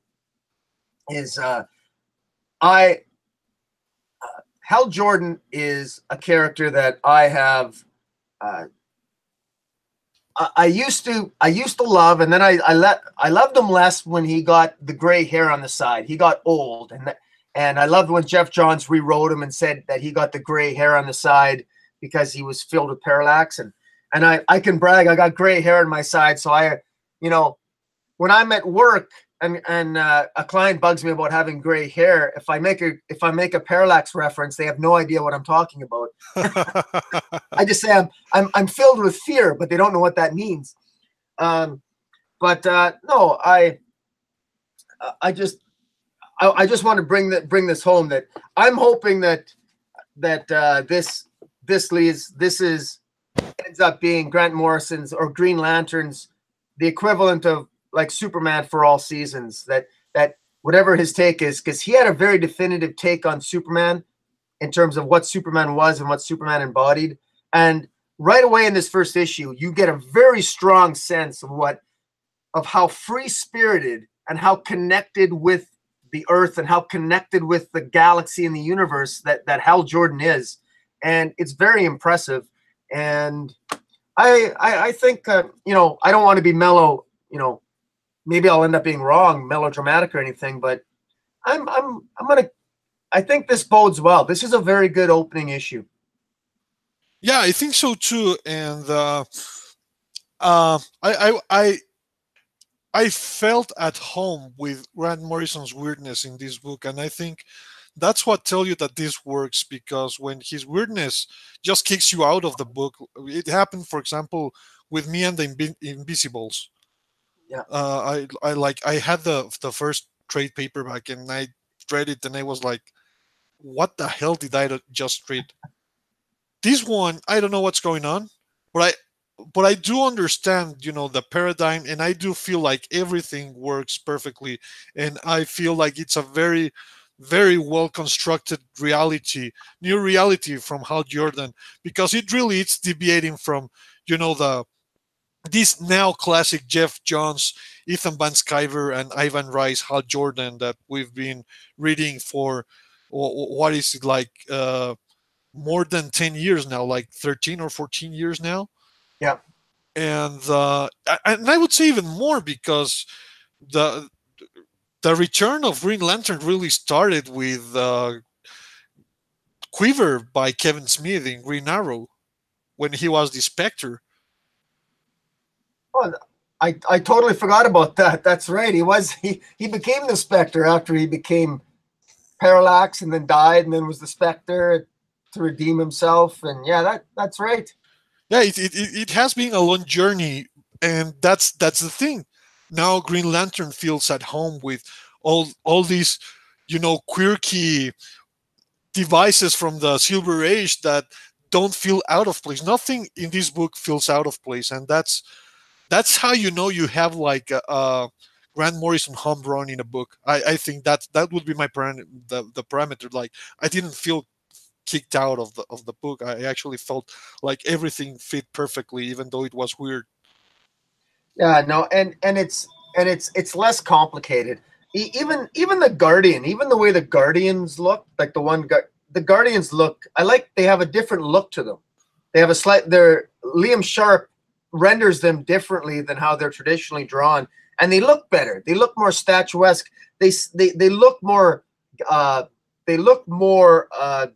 Is Hal Jordan is a character that I have. I used to love, and then I loved him less when he got the gray hair on the side. He got old, and I loved when Jeff Johns rewrote him and said that he got the gray hair on the side because he was filled with parallax. And I can brag, I got gray hair on my side. So when I'm at work and a client bugs me about having gray hair, if I make a parallax reference, they have no idea what I'm talking about. I just say I'm filled with fear, but they don't know what that means. No, I just want to bring this home, that I'm hoping that this ends up being Grant Morrison's or Green Lantern's, the equivalent of like Superman for all seasons, that whatever his take is, because he had a very definitive take on Superman in terms of what Superman was and what Superman embodied. And right away in this first issue, you get a very strong sense of how free-spirited and how connected with the Earth and how connected with the galaxy and the universe that Hal Jordan is. And it's very impressive. And I think, I don't want to be mellow, maybe I'll end up being wrong, melodramatic or anything, but I think this bodes well. This is a very good opening issue. Yeah, I think so too. And I felt at home with Grant Morrison's weirdness in this book, and I think that's what tells you that this works, because when his weirdness just kicks you out of the book, it happened, for example, with me and the Invisibles. Yeah. I had the first trade paperback, and I read it, and I was like, what the hell did I just read? This one, I don't know what's going on, but I do understand, the paradigm, and I do feel like everything works perfectly, and I feel like it's a very, very well constructed new reality from Hal Jordan, because it's deviating from, this now classic Jeff Johns, Ethan Van Sciver, and Ivan Rice Hal Jordan that we've been reading for, what is it, like more than 10 years now, like 13 or 14 years now. Yeah. And I would say even more, because the return of Green Lantern really started with Quiver by Kevin Smith in Green Arrow, when he was the Spectre. Oh, I totally forgot about that. That's right. He became the Spectre after he became Parallax, and then died, and then was the Spectre to redeem himself. And yeah, that's right. Yeah, it has been a long journey, and that's the thing. Now Green Lantern feels at home with all these, quirky devices from the Silver Age that don't feel out of place. Nothing in this book feels out of place, and that's how you have like a Grant Morrison home run in a book. I think that would be my the parameter. Like, I didn't feel kicked out of the book. I actually felt like everything fit perfectly, even though it was weird. Yeah, no, and it's less complicated. Even the Guardian, even the way the Guardians look, like the Guardians look, they have a different look to them. They have Liam Sharp renders them differently than how they're traditionally drawn, and they look better. They look more statuesque. They look more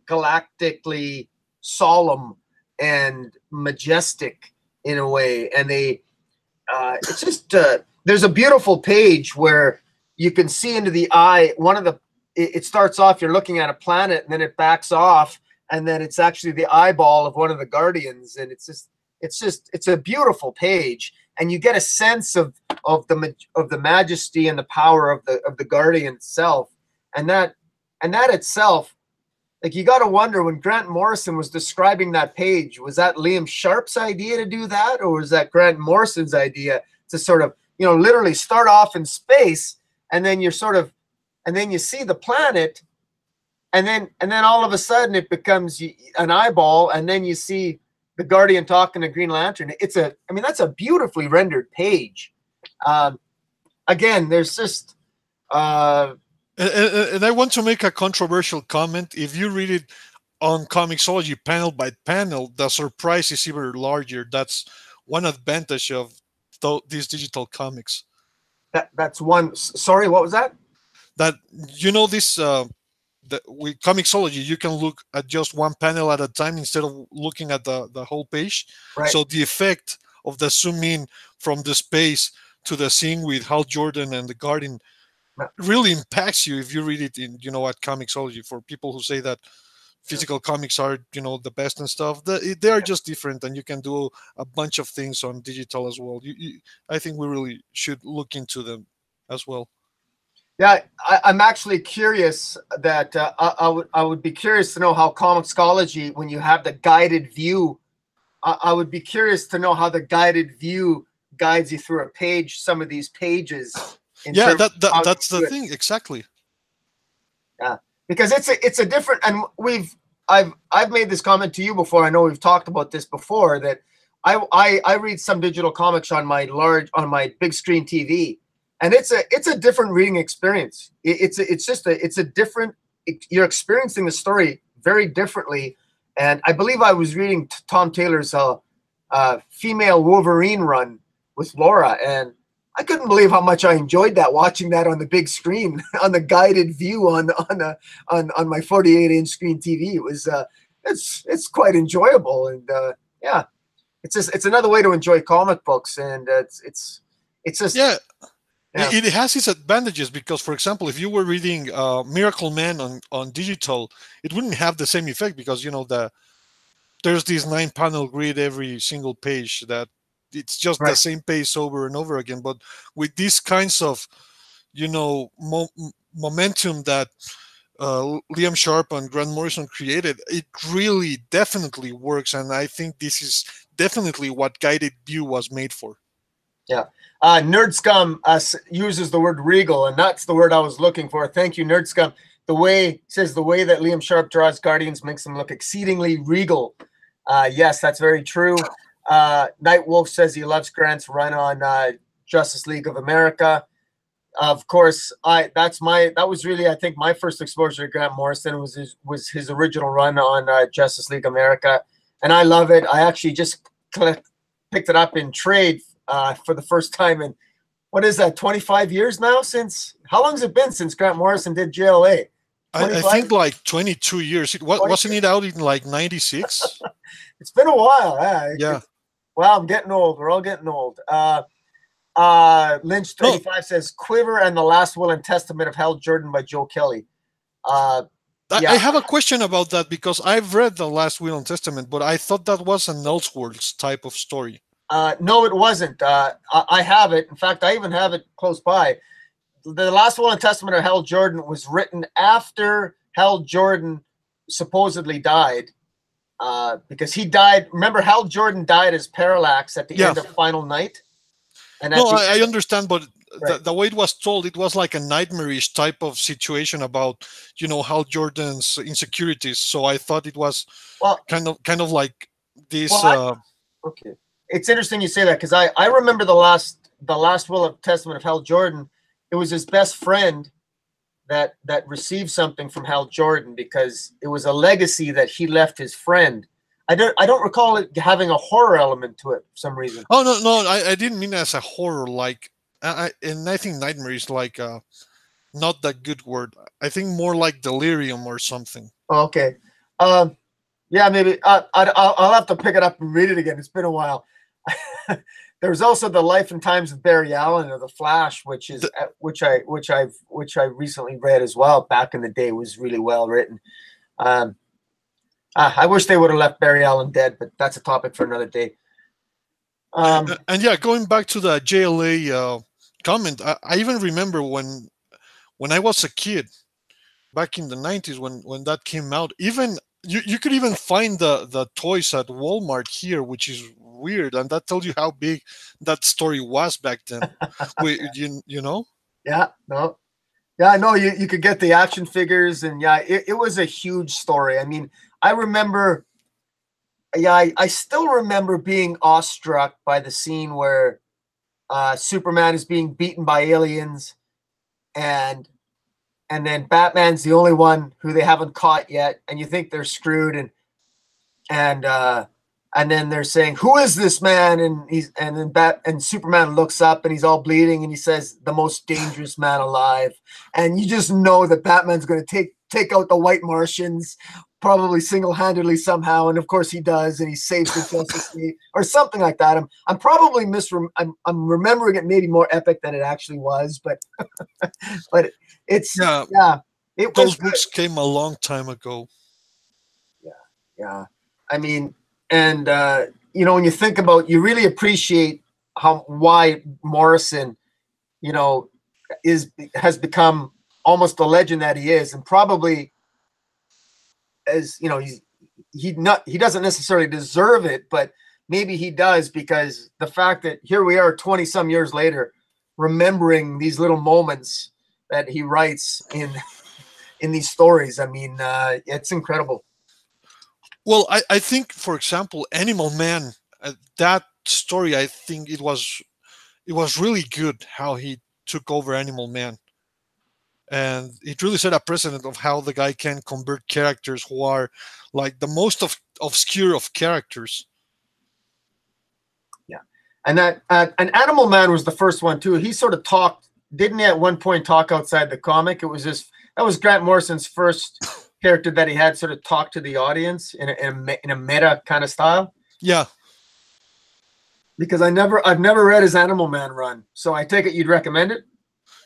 galactically solemn and majestic in a way. And it's just there's a beautiful page where you can see into the eye. It starts off, you're looking at a planet, and then it backs off, and then it's actually the eyeball of one of the Guardians, and it's a beautiful page, and you get a sense of the majesty and the power of the Guardian itself, and that itself, like, you got to wonder, when Grant Morrison was describing that page, was that Liam Sharp's idea to do that, or was that Grant Morrison's idea to sort of literally start off in space, and then you're sort of, and then you see the planet, and then all of a sudden it becomes an eyeball, and then you see the Guardian talking to Green Lantern. That's a beautifully rendered page. Again, there's just. And I want to make a controversial comment. If you read it on Comixology panel by panel, the surprise is even larger. That's one advantage of these digital comics. That's one. Sorry, what was that? That this with Comixology, you can look at just one panel at a time instead of looking at the whole page. Right. So the effect of the zoom in from the space to the scene with Hal Jordan and the Guardian really impacts you if you read it in at Comixology. For people who say that physical comics are the best and stuff, they are just different, and you can do a bunch of things on digital as well. I think we really should look into them as well. Yeah, I'm actually curious that I would be curious to know how Comixology, when you have the guided view, I would be curious to know how the guided view guides you through a page, some of these pages. Yeah, that's the thing, exactly. Yeah, because it's a different, and I've made this comment to you before. I know we've talked about this before, that I read some digital comics on my big screen TV, and it's a different reading experience. It's a different. You're experiencing the story very differently, and I believe I was reading Tom Taylor's female Wolverine run with Laura, and I couldn't believe how much I enjoyed that, watching that on the big screen, on the guided view on my 48-inch screen TV. It was it's quite enjoyable, and yeah, it's another way to enjoy comic books, and it's just yeah. It has its advantages because, for example, if you were reading Miracle Man on digital, it wouldn't have the same effect because there's this 9-panel grid every single page that. It's just the same pace over and over again. But with these kinds of, momentum that Liam Sharp and Grant Morrison created, it really definitely works. And I think this is definitely what guided view was made for. Yeah. Nerd Scum uses the word regal, and that's the word I was looking for. Thank you, Nerd Scum. The way that Liam Sharp draws Guardians makes them look exceedingly regal. Yes, that's very true. Nightwolf says he loves Grant's run on Justice League of America. Of course, that was really, I think, my first exposure to Grant Morrison was his original run on Justice League America, and I love it. I actually just picked it up in trade for the first time in, what is that, 25 years now? How long has it been since Grant Morrison did JLA? I think like 22 years. Wasn't it out in like 96? It's been a while. Yeah. Well, I'm getting old. We're all getting old. Lynch 35 says Quiver and the Last Will and Testament of Hal Jordan by Joe Kelly. I have a question about that because I've read the Last Will and Testament, but I thought that was an Elseworlds type of story. No, it wasn't. I have it. In fact, I even have it close by. The Last Will and Testament of Hal Jordan was written after Hal Jordan supposedly died. Because he died. Remember, Hal Jordan died as Parallax at the end of Final Night. And I understand, but the way it was told, it was like a nightmarish type of situation about Hal Jordan's insecurities. So I thought it was kind of like this. Okay, it's interesting you say that because I remember the last Will and Testament of Hal Jordan. It was his best friend that received something from Hal Jordan because it was a legacy that he left his friend. I don't recall it having a horror element to it for some reason. Oh no, I didn't mean as a horror. Like, and I think nightmare is like not that good word. I think more like delirium or something. Okay, yeah, maybe I'll have to pick it up and read it again. It's been a while. There's also the Life and Times of Barry Allen or the Flash, which I recently read as well. Back in the day, was really well written. I wish they would have left Barry Allen dead, but that's a topic for another day. And yeah, going back to the JLA comment, I even remember when I was a kid back in the 90s when that came out. Even you could even find the toys at Walmart here, which is weird, and that tells you how big that story was back then. You know? Yeah, no. Yeah, no, you could get the action figures, and yeah, it was a huge story. I mean, I remember, yeah, I still remember being awestruck by the scene where Superman is being beaten by aliens, and then Batman's the only one who they haven't caught yet, and you think they're screwed, and and then they're saying, "Who is this man?" And Superman looks up and he's all bleeding and he says, "The most dangerous man alive." And you just know that Batman's going to take out the White Martians, probably single-handedly somehow, and of course he does, and he saves the Justice League or something like that. I'm probably I'm remembering it maybe more epic than it actually was, but but it's yeah, it those was books came a long time ago. Yeah. I mean, and you know, when you think about, you really appreciate why Morrison, you know, has become almost the legend that he is, and probably, as you know, he doesn't necessarily deserve it, but maybe he does, because the fact that here we are 20 some years later, remembering these little moments that he writes in these stories. I mean, it's incredible. Well, I think, for example, Animal Man, that story, I think it was really good how he took over Animal Man, and it really set a precedent of how the guy can convert characters who are like the most obscure of characters. Yeah, and that and Animal Man was the first one too. He sort of talked, didn't he? At one point, talk outside the comic. It was that was Grant Morrison's first character that he had sort of talk to the audience in a meta kind of style. Yeah, because I've never read his Animal Man run, so I take it you'd recommend it.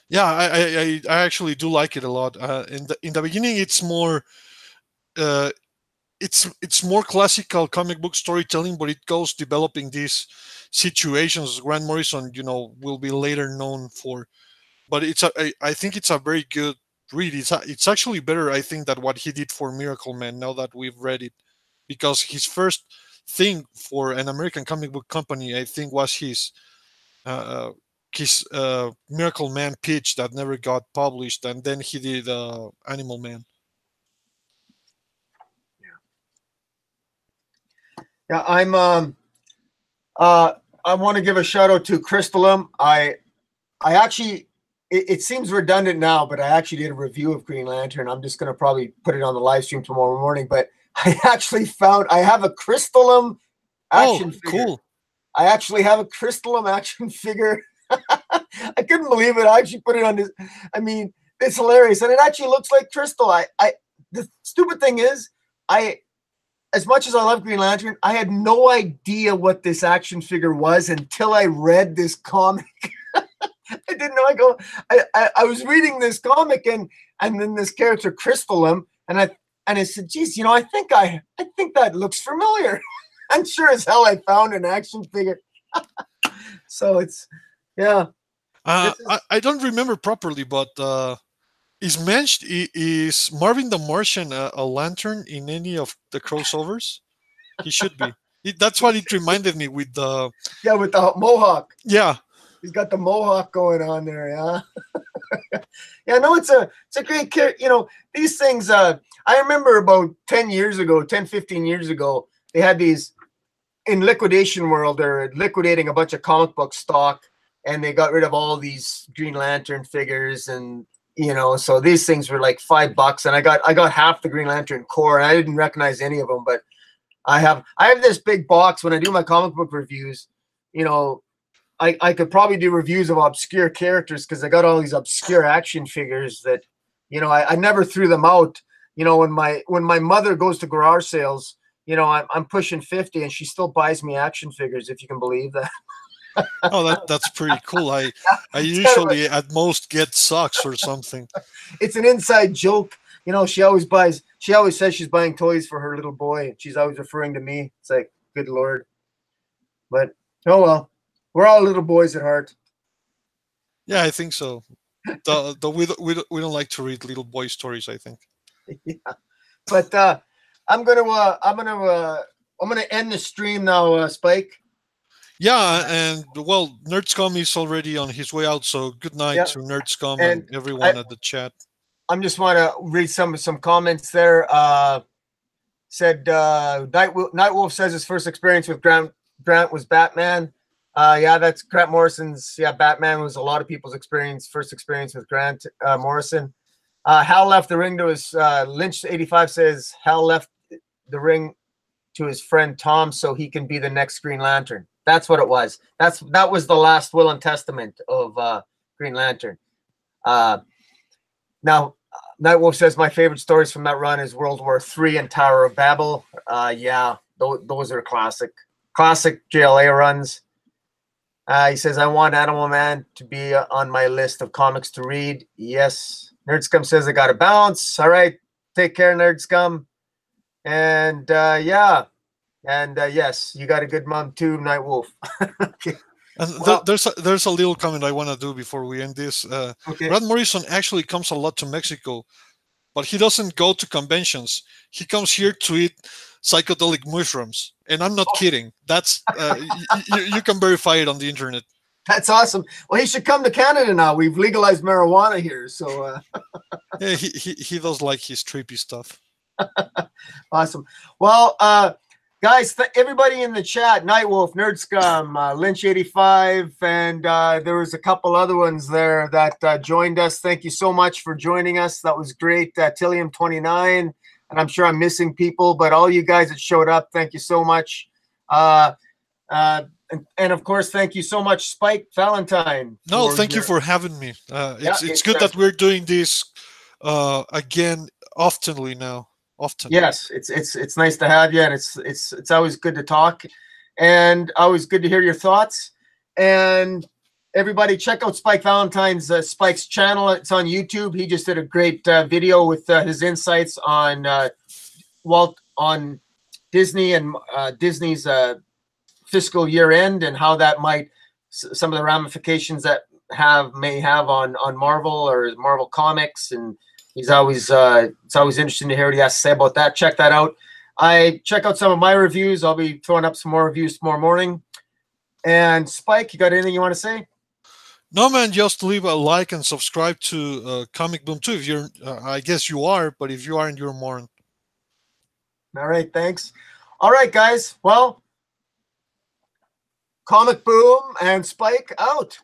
Yeah, I actually do like it a lot. In the beginning, it's more it's more classical comic book storytelling, but it goes developing these situations Grant Morrison, will be later known for. But I think it's a very good read. It's actually better, I think, than what he did for Miracle Man. Now that we've read it, because his first thing for an American comic book company, I think, was his Miracle Man pitch that never got published, and then he did Animal Man. Yeah, I want to give a shout out to Crystallum. I actually, it seems redundant now, but I actually did a review of Green Lantern. I'm just going to probably put it on the live stream tomorrow morning. But I actually found I have a Crystallum action figure. Cool. I actually have a Crystallum action figure. I couldn't believe it. I actually put it on this. I mean, it's hilarious, and it actually looks like Crystal. The stupid thing is, as much as I love Green Lantern, I had no idea what this action figure was until I read this comic. I didn't know. I was reading this comic, and then this character Crystallum, and I said, geez, I think that looks familiar. I'm sure as hell I found an action figure. So it's, yeah. I don't remember properly, but is Marvin the Martian a lantern in any of the crossovers? He should be. That's what it reminded me with the with the mohawk. Yeah, he's got the mohawk going on there. Yeah, yeah. No, it's a great character. These things. I remember about 10, 15 years ago, they had these in Liquidation World. They're liquidating a bunch of comic book stock, and they got rid of all these Green Lantern figures, and so these things were like $5, and I got half the Green Lantern core, and I didn't recognize any of them, but I have this big box. When I do my comic book reviews, I could probably do reviews of obscure characters, because I got all these obscure action figures that I never threw them out. When my mother goes to garage sales, I'm pushing 50, and she still buys me action figures, if you can believe that. Oh, that's pretty cool. I usually at most get socks or something. It's an inside joke. She always says she's buying toys for her little boy, and she's always referring to me. It's like, good Lord. But oh well, we're all little boys at heart. Yeah, I think so. We don't like to read little boy stories, I think. Yeah. But I'm gonna end the stream now, Spike. Yeah, and well, Nerdscom is already on his way out, so good night Yeah, to Nerdscom and and everyone at the chat. I'm just want to read some comments there. Said Nightwolf says his first experience with Grant was Batman. Yeah, that's Grant Morrison's. Yeah, Batman was a lot of people's first experience with Grant Morrison. Hal left the ring to his Lynch 85 says Hal left the ring to his friend Tom so he can be the next Green Lantern. That's what it was. That was the last will and testament of Green Lantern. Now, Nightwolf says my favorite stories from that run is World War III and Tower of Babel. Yeah, those are classic JLA runs. He says I want Animal Man to be on my list of comics to read. Yes. Nerdscum says I got to bounce. All right, take care, Nerdscum. And yeah, and yes, you got a good mom too, Nightwolf. Okay. And there's a little comment I want to do before we end this. Okay. Grant Morrison actually comes a lot to Mexico, but he doesn't go to conventions. He comes here to eat psychedelic mushrooms, and I'm not kidding. That's you can verify it on the internet. That's awesome. Well, he should come to Canada now. We've legalized marijuana here, so yeah, he does like his trippy stuff. Awesome. Well, guys, everybody in the chat, Nightwolf, Nerdscum, Lynch 85, and there was a couple other ones there that joined us. Thank you so much for joining us. That was great. Tillium 29, and I'm sure I'm missing people, but all you guys that showed up, thank you so much. And of course, thank you so much, Spike Valentine. No, thank you for having me. It's good that we're doing this again oftenly now. Often. Yes, it's nice to have you, and it's always good to talk, and always good to hear your thoughts. And everybody, check out Spike Valentine's Spike's channel. It's on YouTube. He just did a great video with his insights on on Disney and Disney's fiscal year end and how that might some of the ramifications that may have on Marvel or Marvel Comics. And he's always it's always interesting to hear what he has to say about that. Check that out. I check out some of my reviews. I'll be throwing up some more reviews tomorrow morning. And Spike, you got anything you want to say? No, man, just leave a like and subscribe to Comic Boom too. If you're, I guess you are, but if you aren't, you're more. All right, thanks. All right, guys. Well, Comic Boom and Spike out.